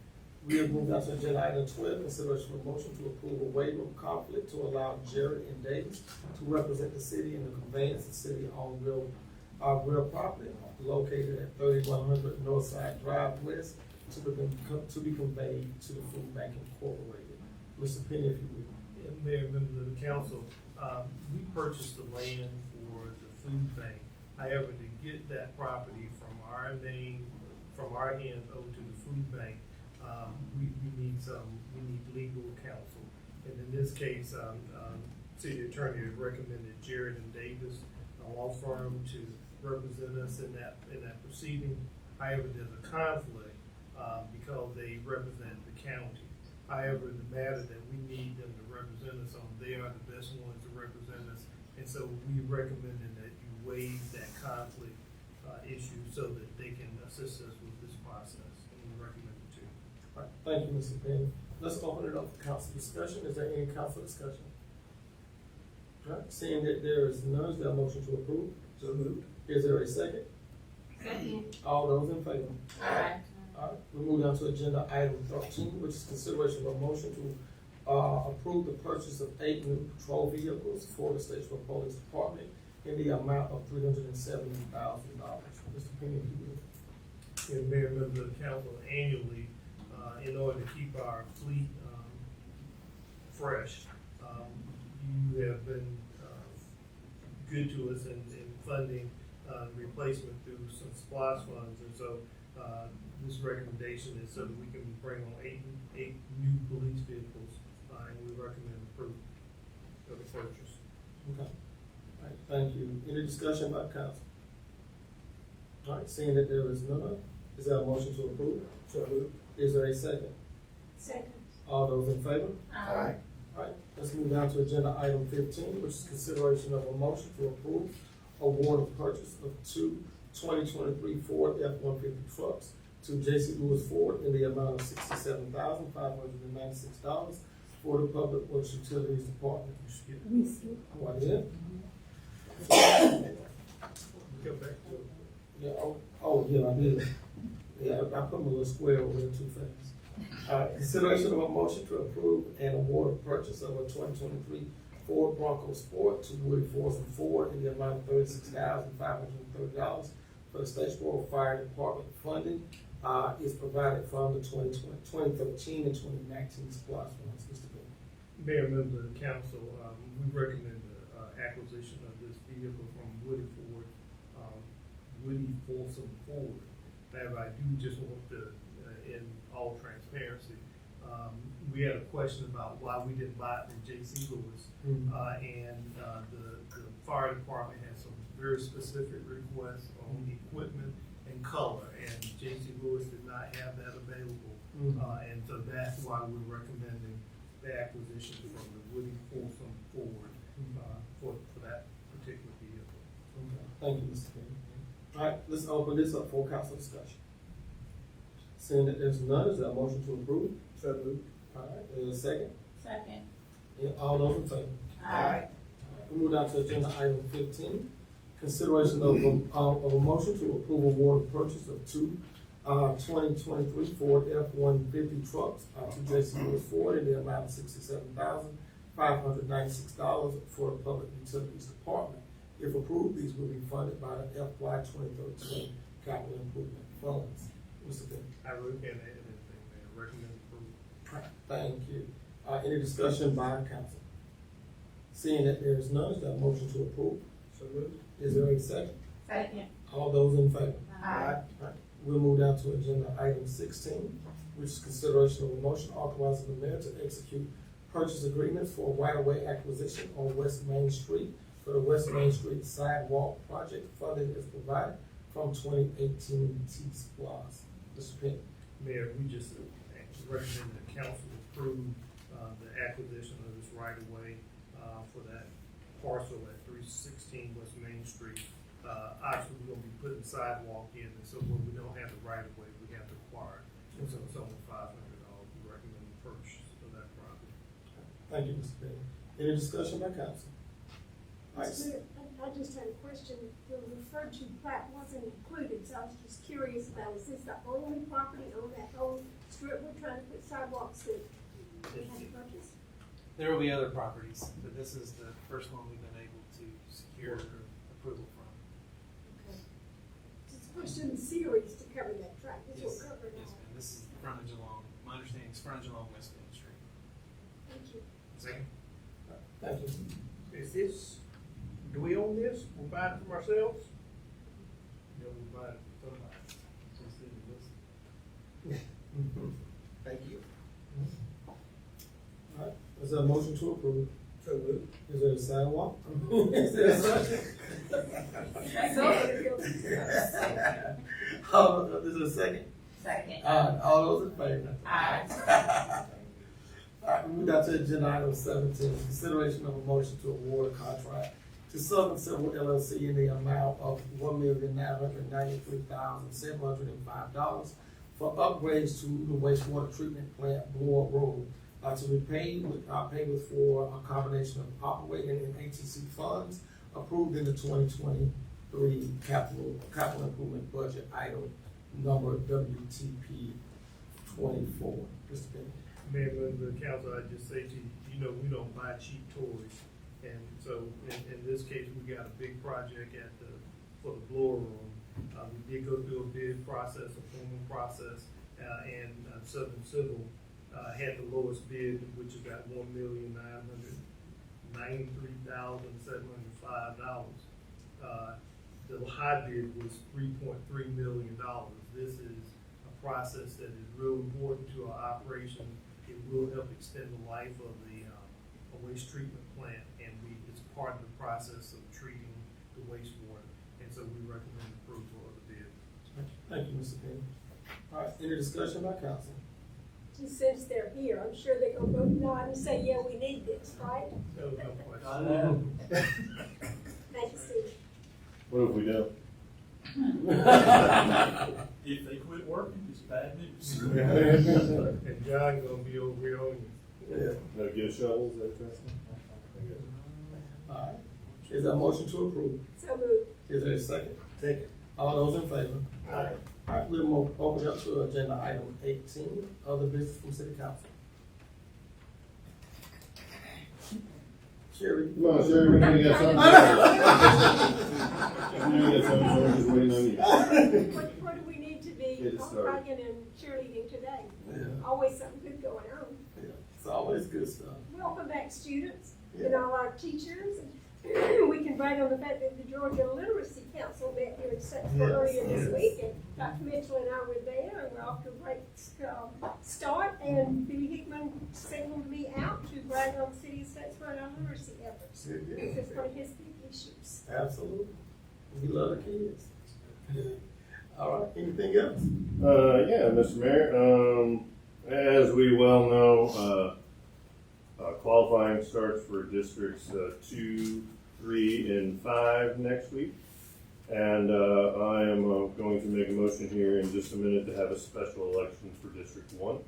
We have moved on to agenda item 12, consideration of a motion to approve a waiver of conflict to allow Jared and Davis to represent the city in the conveyance of city-owned real property located at 3100 Northside Drive West to be conveyed to the Food Bank Incorporated. Mr. Penny, if you would. Mayor, members of the council, we purchased the land for the food bank. However, to get that property from our name, from our hands over to the food bank, we need legal counsel. And in this case, city attorney has recommended Jared and Davis, a law firm, to represent us in that proceeding. However, there's a conflict because they represent the county. However, the matter that we need them to represent us on, they are the best ones to represent us. And so we recommended that you waive that conflict issue so that they can assist us with this process. And we recommend it too. All right, thank you, Mr. Penny. Let's open it up for council discussion. Is there any council discussion? All right, seeing that there is none, is there a motion to approve? So moved. Is there a second? Second. All those in favor? Aye. All right, we move down to agenda item 13, which is consideration of a motion to approve the purchase of 8 new patrol vehicles for the Statesboro Police Department in the amount of $370,000. Mr. Penny, if you will. And Mayor, members of the council, annually, in order to keep our fleet fresh, you have been good to us in funding replacement through some SPOS funds. And so this recommendation is so that we can bring on eight new police vehicles, and we recommend approval of the purchase. Okay. All right, thank you. Any discussion by council? All right, seeing that there is none, is there a motion to approve? So moved. Is there a second? Second. All those in favor? Aye. All right, let's move down to agenda item 15, which is consideration of a motion to approve award of purchase of 2 2023 Ford F-150 trucks to J.C. Lewis Ford in the amount of $67,596 for the Public Works Utilities Department. What is it? Go back to Yeah, yeah, I did. Yeah, I put my little square over there too fast. Consideration of a motion to approve and award a purchase of a 2023 Ford Bronco Sport to Woody Forson Ford in the amount of $36,530 for the Statesboro Fire Department. Funding is provided from the 2013 and 2019 SPOS funds. Mr. Bill. Mayor, members of the council, we recommend the acquisition of this vehicle from Woody Folsom Ford. However, I do just want to, in all transparency, we had a question about why we didn't buy it from J.C. Lewis. And the fire department has some very specific requests on equipment and color, and J.C. Lewis did not have that available. And so that's why we're recommending the acquisition from the Woody Folsom Ford for that particular vehicle. Okay. Thank you, Mr. King. All right, let's open this up for council discussion. Seeing that there's none, is there a motion to approve? So moved. All right, is there a second? Second. Yeah, all those in favor? Aye. We move down to agenda item 15. Consideration of a motion to approve award of purchase of 2 2023 Ford F-150 trucks to J.C. Lewis Ford in the amount of $67,596 for the Public Utilities Department. If approved, these will be funded by the FY 2013 Capital Improvement Funds. Mr. Bennett. I really can't add anything, Mayor. Recommend approval. Thank you. Any discussion by council? Seeing that there is none, is there a motion to approve? So moved. Is there a second? Second. All those in favor? Aye. All right. We'll move down to agenda item 16, which is consideration of a motion authorizing the mayor to execute purchase agreements for right-of-way acquisition on West Main Street for the West Main Street Sidewalk Project. Funding is provided from 2018 T-SPOS. Mr. Penny. Mayor, we just recommend the council approve the acquisition of this right-of-way for that parcel at 316 West Main Street. Obviously, we're gonna be putting sidewalk in, and so when we don't have the right-of-way, we have to acquire it. And so it's only $500. We recommend the purchase of that property. Thank you, Mr. Penny. Any discussion by council? All right. I just had a question. The referred to plat wasn't included, so I was just curious about, is this the only property on that whole strip we're trying to put sidewalks that we had to purchase? There will be other properties, but this is the first one we've been able to secure approval from. Okay. It's supposed to in series to cover that track. This will cover it Yes, all. ma'am. This is frontage along, my understanding is frontage along West Main Street. Thank you. Second. Thank you. Is this, do we own this? We're buying it from ourselves? Yeah, we buy it from somebody. It's in the list. Thank you. All right. Is there a motion to approve? So moved. Is there a sidewalk? Is there a second? Is there a second? Second. All those in favor? Aye. All right, we got to agenda item 17, consideration of a motion to award a contract to Southern Civil LLC in the amount of $1,993,705 for upgrades to the wastewater treatment plant Bloor Road. To be paid for a combination of operating and ATC funds approved in the 2023 capital improvement budget item number WTP 24. Mr. Bennett. Mayor, members of the council, I just say to you, you know, we don't buy cheap toys. And so in this case, we got a big project for the blower room. We did go through a bid process, a formal process, and Southern Civil had the lowest bid, which is at $1,993,705. The high bid was $3.3 million. This is a process that is real important to our operation. It will help extend the life of the waste treatment plant, and it's part of the process of treating the wastewater. And so we recommend approval of the bid. Thank you, Mr. Penny. All right, any discussion by council? Just since they're here, I'm sure they're gonna vote nod and say, yeah, we need this, right? No question. Thank you, Steve. What have we done? If they quit working, it's bad news. And John gonna be over here on you. Yeah. No gift shovels, that kind of All right. Is there a motion to approve? So moved. Is there a second? Second. All those in favor? Aye. All right, we'll move, open up to agenda item 18, other business from city council. Sherry. Come on, Sherry, we know you got something. We know you got something, so we're just waiting on you. What do we need to be Get it started. bragging and cheerleading today? Yeah. Always something good going on. Yeah, it's always good stuff. Welcome back, students, Yeah. and all our teachers. We can brag on the fact that the Georgia Literacy Council met here in Statesboro Yes, earlier this yes. week, and Dr. Mitchell and I were there, and we're off to a great start. And Billy Hickman singled me out to brag on the city of Statesboro and our literacy efforts. Good, good. This is one of his big issues. Absolutely. We love the kids. All right, anything else? Yeah, Mr. Mayor, as we well know, qualifying starts for districts 2, 3, and 5 next week. And I am going to make a motion here in just a minute to have a special election for District 1,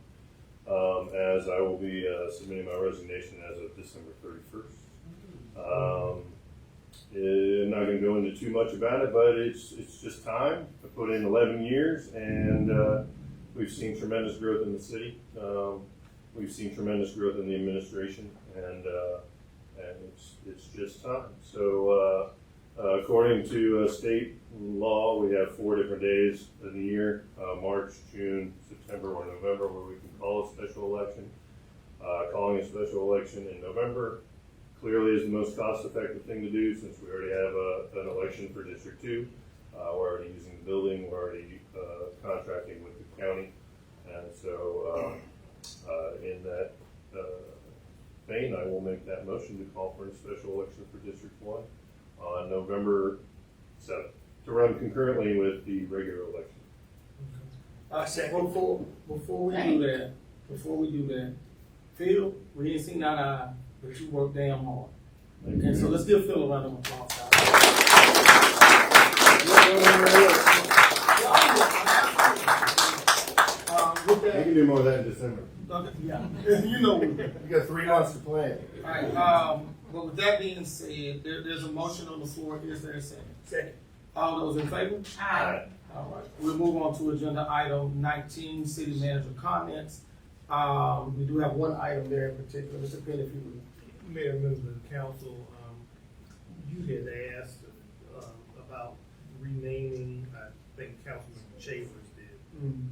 as I will be submitting my resignation as of December 31st. I'm not going to go into too much about it, but it's just time. I put in 11 years, and we've seen tremendous growth in the city. We've seen tremendous growth in the administration, and it's just time. So, according to state law, we have 4 different days of the year: March, June, September, or November, where we can call a special election. Calling a special election in November clearly is the most cost-effective thing to do, since we already have an election for District 2. We're already using the building. We're already contracting with the county, and so in that vein, I will make that motion to call for a special election for District 1 on November 7th, to run concurrently with the regular election. Before we do that, Phil, we ain't seen that but you work damn hard. And so let's give Phil a round of applause. We can do more of that in December. Yeah, you know, You got 3 months to plan. all right, but with that being said, there's a motion on the floor. Is there a second? Second. All those in favor? Aye. All right, we'll move on to agenda item 19, city manager comments. We do have one item there in particular. Mr. Penn, if you would. Mayor, members of the council, you had asked about renaming, I think Councilman Chambers did,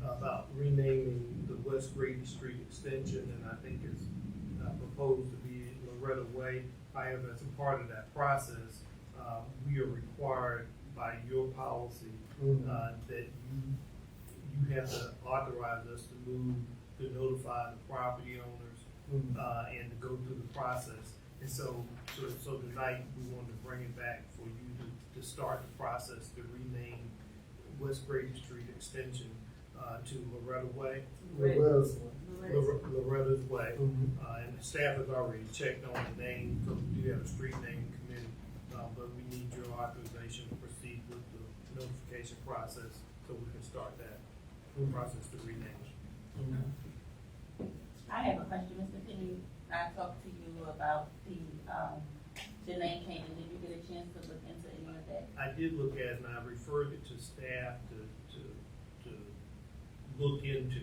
about renaming the West Grady Street extension, and I think it's proposed to be Loretta Way. However, as a part of that process, we are required by your policy that you have to authorize us to move, to notify the property owners, and to go through the process. And so tonight, we wanted to bring it back for you to start the process to rename West Grady Street Extension to Loretta Way. Loretta's Loretta's Way. Mhm. And the staff has already checked on the name, so we do have a street name committee. But we need your authorization to proceed with the notification process, so we can start that process to rename. I have a question, Mr. Penny. I talked to you about the name change, and did you get a chance to look into any of that? I did look at it, and I referred it to staff to look into.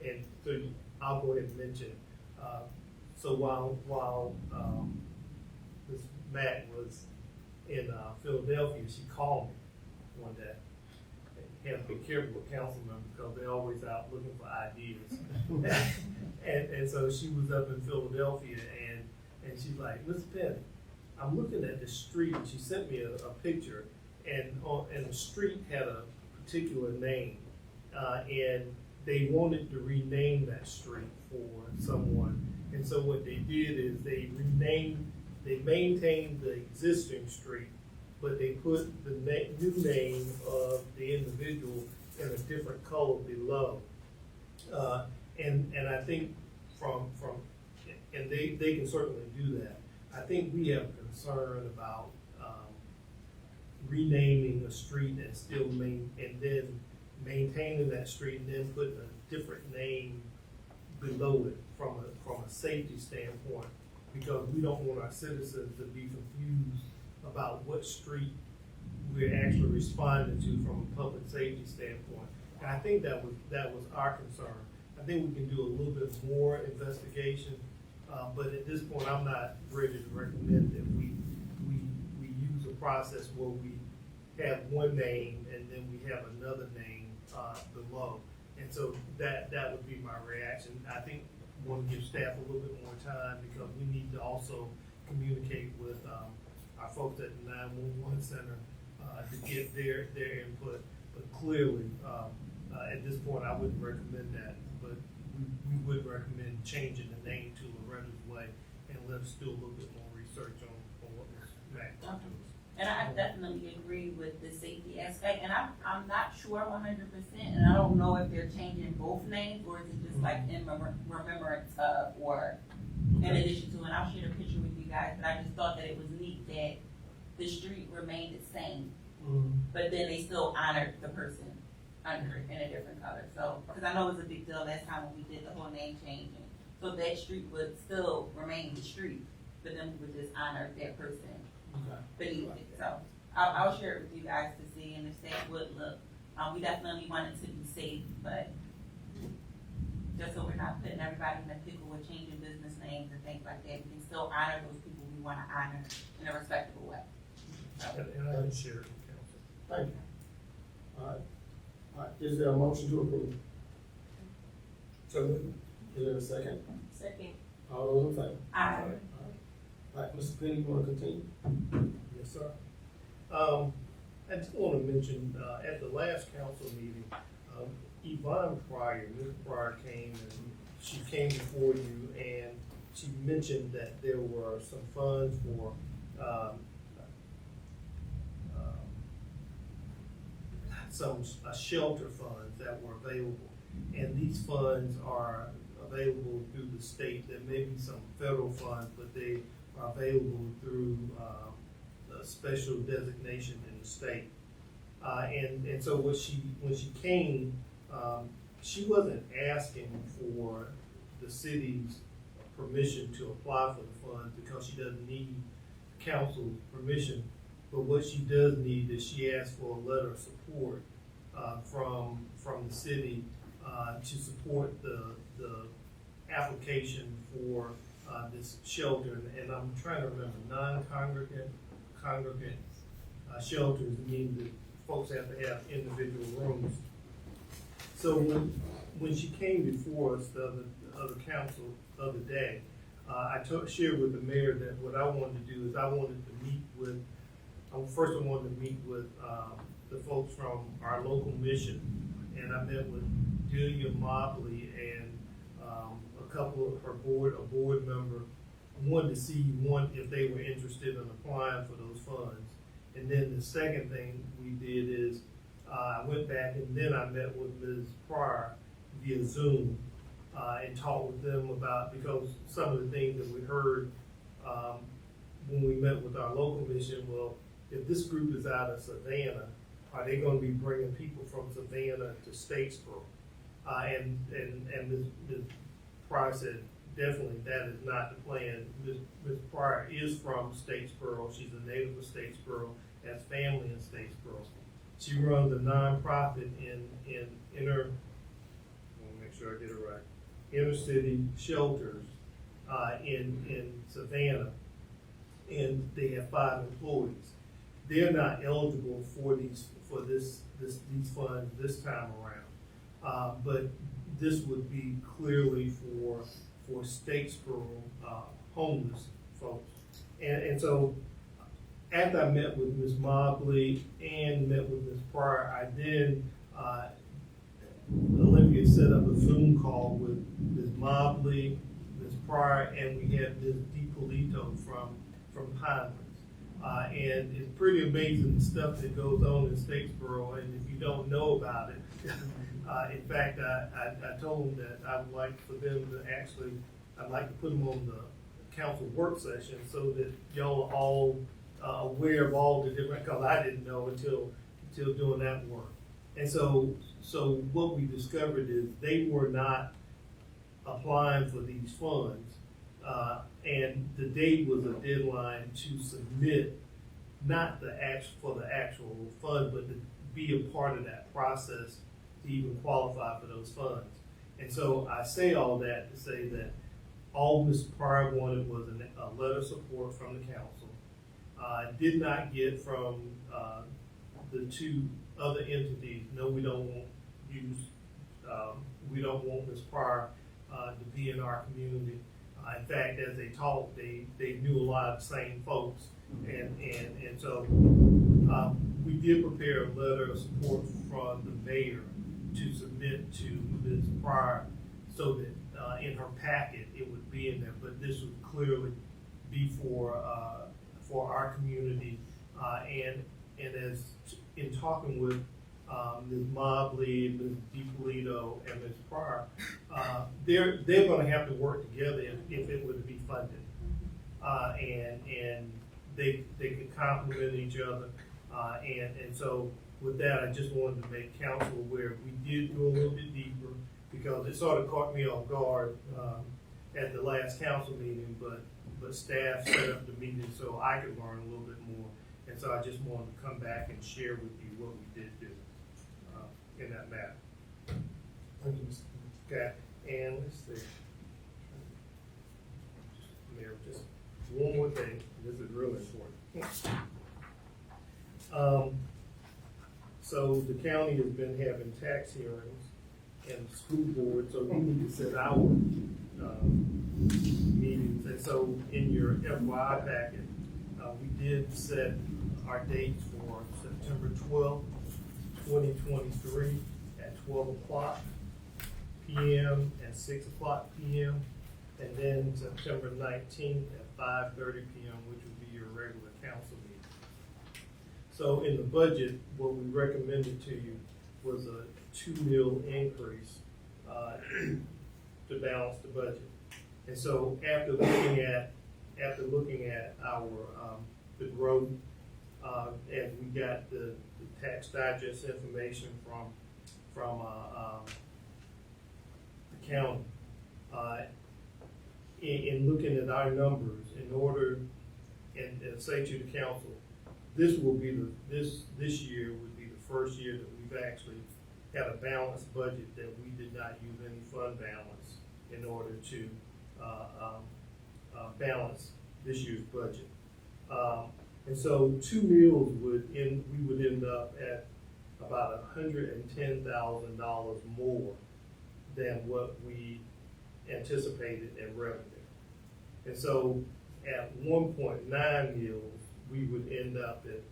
And so I'll go ahead and mention, so while Ms. Mack was in Philadelphia, she called me one day. Had to be careful with council members because they're always out looking for ideas. and so she was up in Philadelphia, and she's like, Mr. Penny, I'm looking at the street. She sent me a picture, and the street had a particular name, and they wanted to rename that street for someone. And so what they did is they maintained the existing street, but they put the new name of the individual in a different color below. And I think and they can certainly do that. I think we have a concern about renaming a street and still and then maintaining that street and then putting a different name below it from a safety standpoint, because we don't want our citizens to be confused about what street we're actually responding to from a public safety standpoint. And I think that was our concern. I think we can do a little bit more investigation, but at this point, I'm not ready to recommend that we use a process where we have one name and then we have another name below. And so that would be my reaction. I think we want to give staff a little bit more time because we need to also communicate with our folks at the 911 center to get their input. But clearly, at this point, I wouldn't recommend that. But we would recommend changing the name to Loretta's Way and let's do a little bit more research on what Ms. Mack talked to us. And I definitely agree with the safety aspect, and I'm not sure 100%, and I don't know if they're changing both names, or is it just like in remembrance of, or in addition to, and I'll share the picture with you guys, but I just thought that it was neat that the street remained the same, but then they still honored the person under it in a different color. So, because I know it was a big deal last time when we did the whole name change, and so that street would still remain the street, but then we would just honor that person beneath it. So I'll share it with you guys to see, and if staff would look. We definitely want it to be safe, but just so we're not putting everybody in a pickle with changing business names and things like that, we can still honor those people we want to honor in a respectable way. And I can share it with council. Thank you. All right, is there a motion to approve? So, is there a second? Second. All those in favor? Aye. All right, Mr. Penny, you want to continue? Yes, sir. I just want to mention, at the last council meeting, Yvonne Pryor, Ms. Pryor came and she came before you and she mentioned that there were some funds for, shelter funds that were available. And these funds are available through the state. There may be some federal funds, but they are available through a special designation in the state. And so when she came, she wasn't asking for the city's permission to apply for the funds because she doesn't need council's permission. But what she does need is she asked for a letter of support from the city to support the application for this shelter. And I'm trying to remember, non-congregant shelters mean that folks have to have individual rooms. So when she came before us, the other council the other day, I shared with the mayor that what I wanted to do is I wanted to meet with, first I wanted to meet with the folks from our local mission, and I met with Delia Mobley and a couple of a board member. Wanted to see if they were interested in applying for those funds. And then the second thing we did is I went back and then I met with Ms. Pryor via Zoom, and talked with them about, because some of the things that we heard, when we met with our local mission, well, if this group is out of Savannah, are they gonna be bringing people from Savannah to Statesboro? And Ms. Pryor said, definitely, that is not the plan. Ms. Pryor is from Statesboro. She's a native of Statesboro, has family in Statesboro. She runs a nonprofit in I wanna make sure I get it right, inner city shelters, in Savannah, and they have 5 employees. They're not eligible for these funds this time around. But this would be clearly for Statesboro homeless folks. And so after I met with Ms. Mobley and met with Ms. Pryor, I then Olympia set up a Zoom call with Ms. Mobley, Ms. Pryor, and we had Ms. DiPolito from Pinelands. And it's pretty amazing the stuff that goes on in Statesboro, and if you don't know about it, in fact, I told them that I would like for them to actually, I'd like to put them on the council work session so that y'all are all aware of all the different, because I didn't know until doing that work. And so what we discovered is they were not applying for these funds. And the date was a deadline to submit, not for the actual fund, but to be a part of that process to even qualify for those funds. And so I say all that to say that all Ms. Pryor wanted was a letter of support from the council. Did not get from the 2 other entities, no, we don't want Ms. Pryor to be in our community. In fact, as they talked, they knew a lot of the same folks, and so we did prepare a letter of support from the mayor to submit to Ms. Pryor, so that in her packet it would be in there. But this would clearly be for our community, and as in talking with Ms. Mobley, Ms. DiPolito, and Ms. Pryor, they're going to have to work together if it were to be funded, and they could complement each other, and so with that, I just wanted to make council aware. We did go a little bit deeper because it sort of caught me off guard at the last council meeting, but staff set up the meeting so I could learn a little bit more, and so I just wanted to come back and share with you what we did do in that matter. Okay, and let's see. Mayor, just one more thing. This is really important. So the county has been having tax hearings and the school board, so we need to set our meetings. And so in your FYI packet, we did set our dates for September 12th, 2023 at 12 o'clock p.m. and 6 o'clock p.m. And then September 19th at 5:30 p.m., which would be your regular council meeting. So in the budget, what we recommended to you was a 2 mil increase to balance the budget. And so after looking at our the growth, and we got the tax digest information from the county, in looking at our numbers, in order and say to the council, this will be this year would be the first year that we've actually had a balanced budget, that we did not use any fund balance in order to balance this year's budget. And so 2 meals we would end up at about $110,000 more than what we anticipated in revenue. And so at 1.9 meals, we would end up at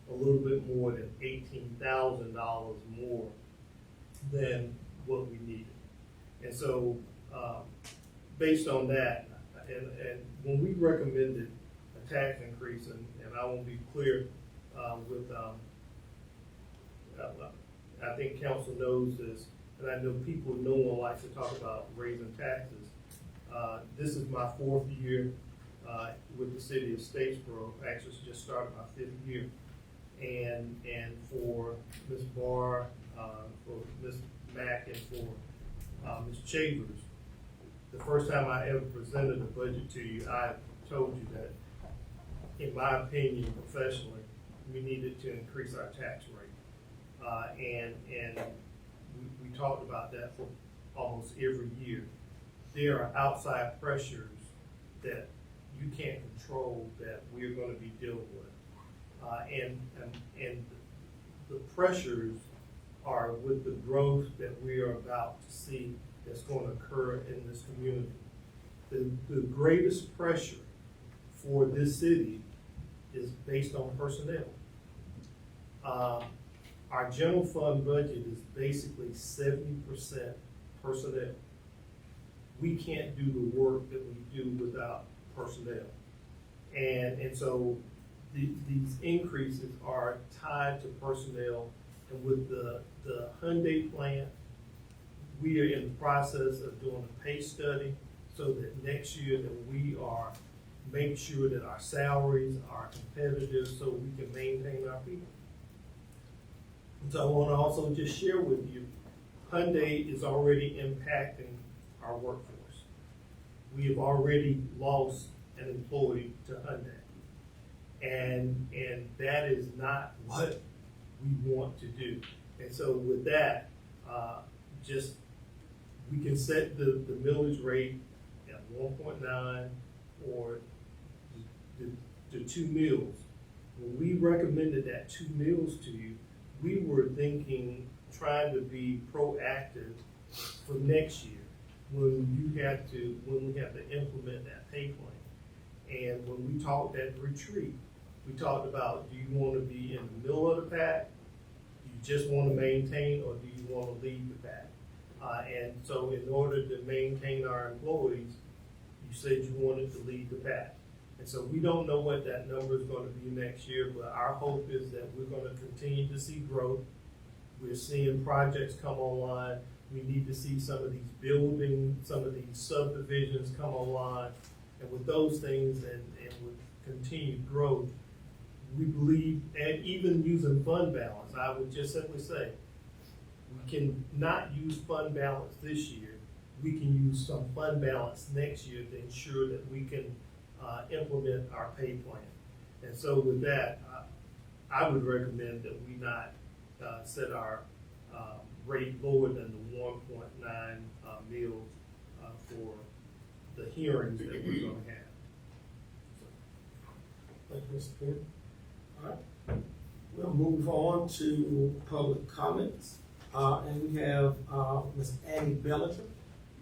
a little bit more than $18,000 more than what we needed. And so based on that, and when we recommended a tax increase, and I want to be clear with I think council knows this, and I know people, no one likes to talk about raising taxes. This is my 4th year with the city of Statesboro. Actually, just started my 5th year. And for Ms. Barr, for Ms. Mack, and for Ms. Chambers, the first time I ever presented a budget to you, I told you that, in my opinion, professionally, we needed to increase our tax rate. And we talked about that for almost every year. There are outside pressures that you can't control that we're going to be dealing with. And the pressures are with the growth that we are about to see that's going to occur in this community. The greatest pressure for this city is based on personnel. Our general fund budget is basically 70% personnel. We can't do the work that we do without personnel. And so these increases are tied to personnel. And with the Hyundai plant, we are in the process of doing a pay study so that next year that we are make sure that our salaries are competitive so we can maintain our people. And so I want to also just share with you, Hyundai is already impacting our workforce. We have already lost an employee to Hyundai. And that is not what we want to do. And so with that, we can set the millage rate at 1.9 or the 2 mills. When we recommended that 2 mills to you, we were trying to be proactive for next year when we have to implement that pay plan. And when we talked at the retreat, we talked about, do you want to be in the middle of the pack? Do you just want to maintain, or do you want to lead the pack? And so in order to maintain our employees, you said you wanted to lead the pack. And so we don't know what that number is going to be next year, but our hope is that we're going to continue to see growth. We're seeing projects come online. We need to see some of these buildings, some of these subdivisions come online. And with those things and with continued growth, we believe, and even using fund balance, I would just simply say, we can not use fund balance this year. We can use some fund balance next year to ensure that we can implement our pay plan. And so with that, I would recommend that we not set our rate lower than the 1.9 mils for the hearings that we're going to have. Thank you, Mr. Perry. All right. We'll move on to public comments. And we have Ms. Annie Bellinger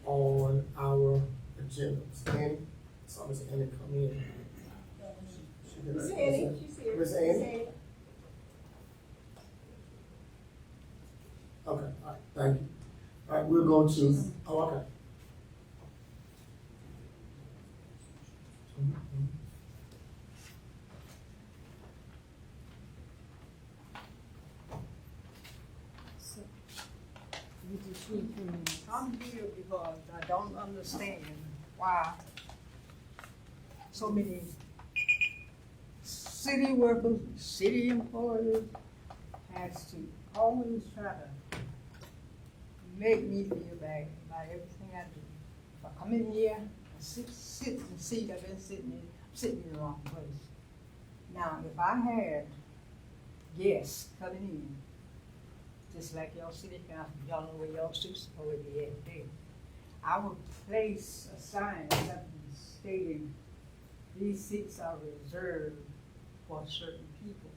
on our agenda. Ms. Annie, saw Ms. Annie come in. Ms. Annie, she's here. Ms. Annie? Okay, all right, thank you. All right, we're going to, oh, okay. I'm here because I don't understand why so many city workers, city employees has to always try to make me feel bad about everything I do. If I come in here and sit and see I've been sitting in the wrong place. Now, if I had guests coming in, just like y'all city council, y'all know where y'all seats supposed to be at there, I would place a sign, something stating these seats are reserved for certain people.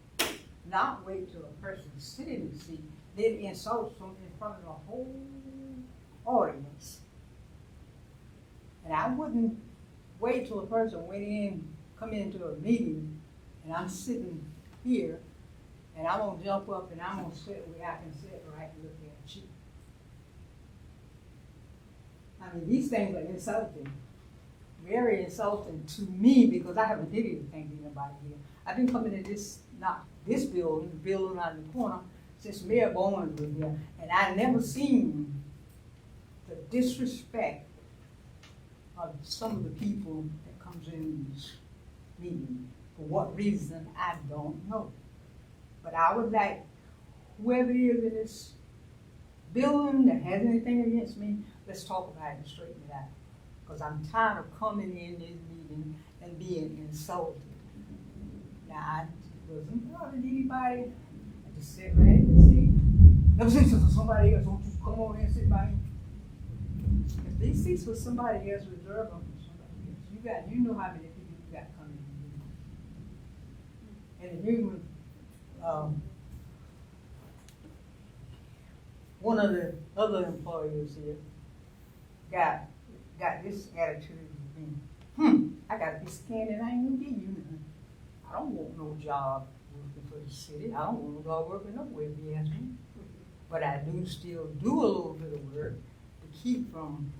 Not wait till a person sitting in the seat, then insult them in front of the whole audience. And I wouldn't wait till a person come into a meeting, and I'm sitting here, and I'm gonna jump up and I'm gonna sit where I can sit right looking at you. I mean, these things are insulting, very insulting to me, because I haven't did anything to anybody here. I've been coming to not this building, the building out in the corner, since Mayor Bowman was here, and I never seen the disrespect of some of the people that comes in these meetings. For what reason, I don't know. But I would like whoever it is in this building that has anything against me, let's talk about it and straighten it out. Because I'm tired of coming in this meeting and being insulted. Now, I wasn't bothering anybody. I just sat right in the seat. Never seen this for somebody else. Won't you come over here and sit by me? If these seats were somebody else, reserve them for somebody else. You know how many people you got coming in. And the new one of the other employees here got this attitude of me. I gotta be scanned and I ain't gonna give you nothing. I don't want no job working for the city. I don't want no job working nowhere, if you ask me. But I do still do a little bit of work to keep from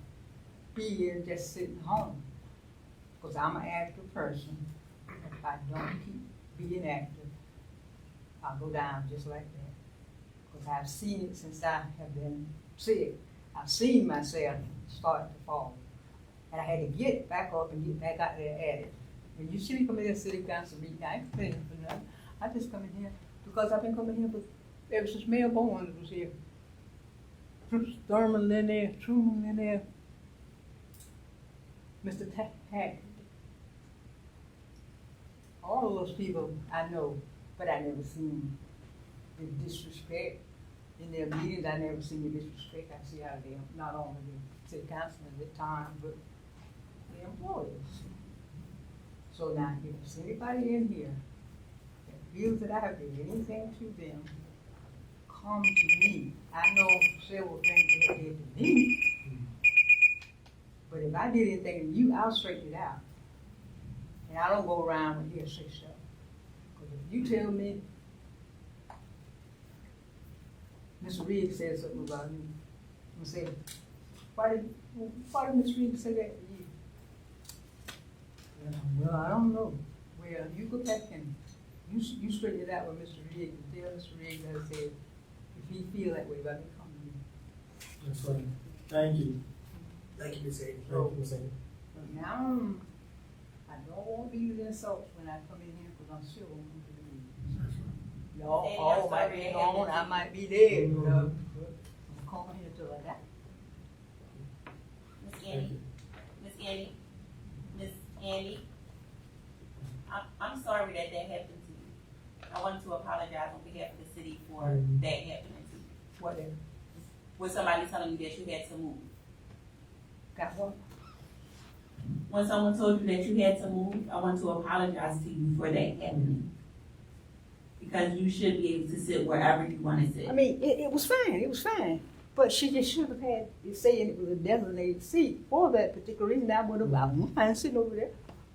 being just sitting home. Because I'm an active person. If I don't keep being active, I'll go down just like that. Because I've seen it since I have been sick. I've seen myself start to fall. And I had to get back up and get back out there at it. When you see me come in here city council meeting, I ain't paying for nothing. I just come in here because I've been coming here ever since Mayor Bowen was here. Thurman in there, Truman in there, Mr. Hackett. All of those people I know, but I never seen the disrespect in their meetings. I never seen the disrespect I see out of them, not only the city council at the time, but the employees. So now, if there's anybody in here that feels that I have done anything to them, come to me. I know several things they did to me, but if I did anything to you, I'll straighten it out. And I don't go around and hearsay stuff. Because if you tell me, Mr. Reed said something about me, I'm gonna say, why did Mr. Reed say that to you? Well, I don't know. Well, you go back and you straighten it out with Mr. Reed and tell Mr. Reed that I said, if he feel that way about me, come to me. That's right. Thank you. Thank you, Ms. Amy. Thank you, Ms. Amy. But now, I don't want to use insults when I come in here because I'm sure I'm going to be. Y'all might be gone, I might be dead, but I'm coming here till I die. Miss Annie, I'm sorry that happened to you. I wanted to apologize on behalf of the city for that happening to you. Whatever. Was somebody telling you that you had to move? Got what? When someone told you that you had to move, I want to apologize to you for that happening. Because you should be able to sit wherever you want to sit. I mean, it was fine. But she just should have had it saying it was a designated seat for that particular reason. I would have, I'm fine sitting over there.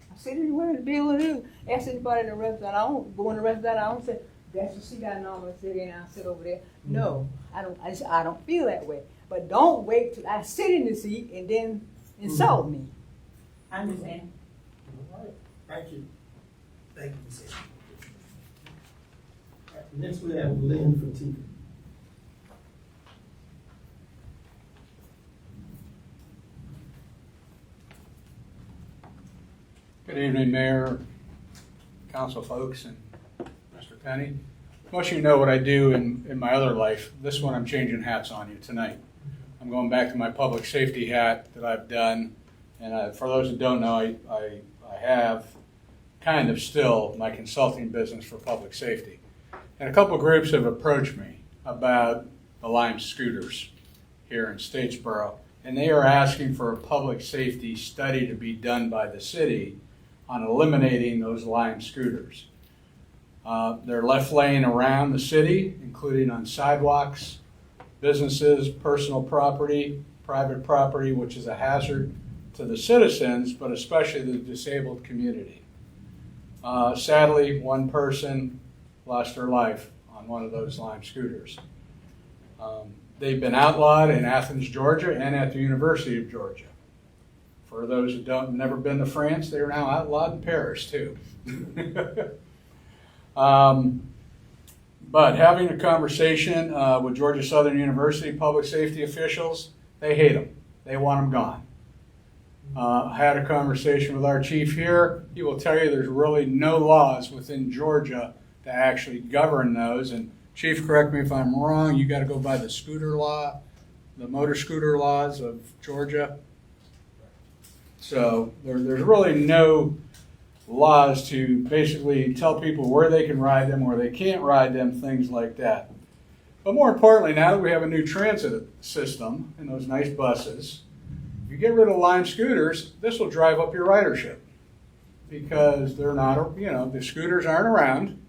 I sit anywhere in the building. Ask anybody in the restaurant. I don't go in the restaurant. I don't say, that's the seat I normally sit in. I sit over there. No, I don't feel that way. But don't wait till I sit in the seat and then insult me. I understand. All right. Thank you. Thank you, Ms. Amy. All right, next we have Lynn Fatiga. Good evening, Mayor, council folks, and Mr. Penny. Most of you know what I do in my other life. This one I'm changing hats on you tonight. I'm going back to my public safety hat that I've done. And for those who don't know, I have kind of still my consulting business for public safety. And a couple groups have approached me about the Lime scooters here in Statesboro. And they are asking for a public safety study to be done by the city on eliminating those Lime scooters. They're left laying around the city, including on sidewalks, businesses, personal property, private property, which is a hazard to the citizens, but especially the disabled community. Sadly, one person lost their life on one of those Lime scooters. They've been outlawed in Athens, Georgia, and at the University of Georgia. For those who have never been to France, they are now outlawed in Paris, too. But having a conversation with Georgia Southern University public safety officials, they hate them. They want them gone. Had a conversation with our chief here. He will tell you there's really no laws within Georgia to actually govern those. And Chief, correct me if I'm wrong, you got to go by the scooter law, the motor scooter laws of Georgia. So there's really no laws to basically tell people where they can ride them, where they can't ride them, things like that. But more importantly, now that we have a new transit system and those nice buses, if you get rid of Lime scooters, this will drive up your ridership because they're not, the scooters aren't around,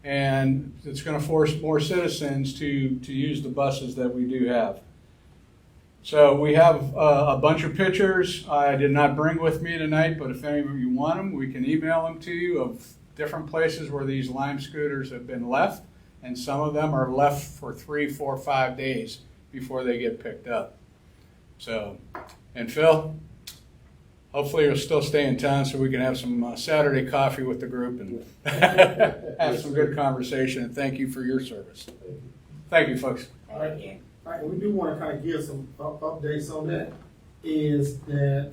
and it's going to force more citizens to use the buses that we do have. So we have a bunch of pictures I did not bring with me tonight, but if any of you want them, we can email them to you of different places where these Lime scooters have been left, and some of them are left for 3, 4, 5 days before they get picked up. So, and Phil, hopefully you'll still stay in town so we can have some Saturday coffee with the group and have some good conversation, and thank you for your service. Thank you, folks. All right, we do want to kind of give some updates on that. Is that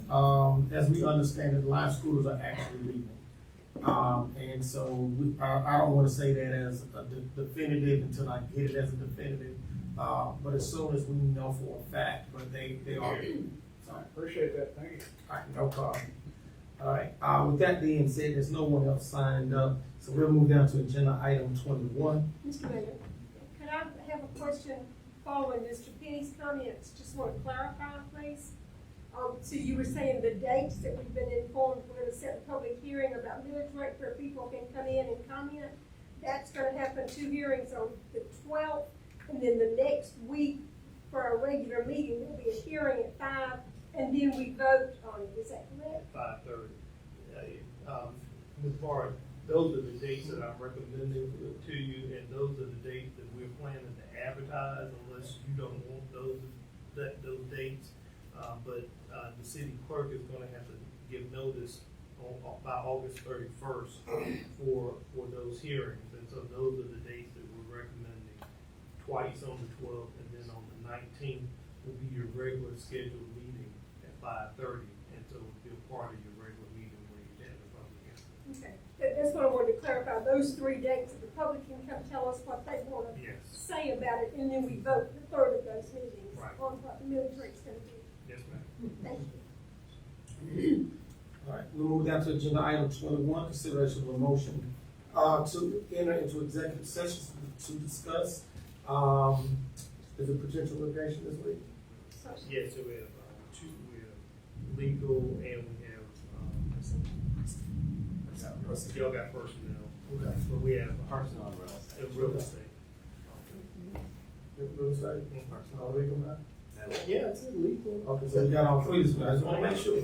as we understand it, Lime scooters are actually legal, and so I don't want to say that as a definitive until I get it as a definitive. But as soon as we know for a fact, but they are. Sorry. Appreciate that. Thank you. All right, no problem. All right. With that being said, there's no one else signed up, so we'll move down to agenda item 21. Mr. Mayor, could I have a question following Mr. Penny's comments? Just want to clarify, please. So you were saying the dates that we've been informed, we're going to set a public hearing about millage rate where people can come in and comment. That's going to happen 2 hearings on the 12th, and then the next week for our regular meeting, there'll be a hearing at 5, and then we vote on it. Is that correct? 5:30. Ms. Barr, those are the dates that I'm recommending to you, and those are the dates that we're planning to advertise, unless you don't want those dates. But the city clerk is going to have to give notice by August 31st for those hearings, and so those are the dates that we're recommending. Twice on the 12th, and then on the 19th will be your regular scheduled meeting at 5:30, and so it'll be a part of your regular meeting where you have the public hearing. Okay, that's what I wanted to clarify. Those 3 dates, the public can come tell us what they want to say about it, and then we vote the third of those meetings on what the millage rate's going to be. Yes, ma'am. Thank you. All right, we'll move down to agenda item 21, consideration of a motion to enter into executive sessions to discuss is it potential litigation this week? Yes, so we have two. We have legal, and we have y'all got personnel. Okay. But we have personnel and real estate. Real estate, personnel, legal matter? Yeah, it's illegal. Okay, so you got all 3 this week. I just want to make sure.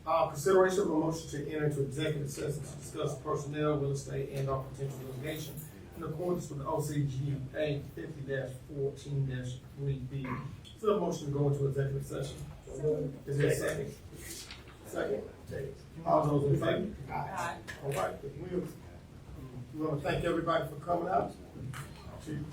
Consideration of a motion to enter into executive session to discuss personnel, real estate, and or potential litigation in accordance with the OCGA 50-14-3B. So a motion to go into executive session. Is there a second? Second? All those in favor? Aye. All right. We want to thank everybody for coming out.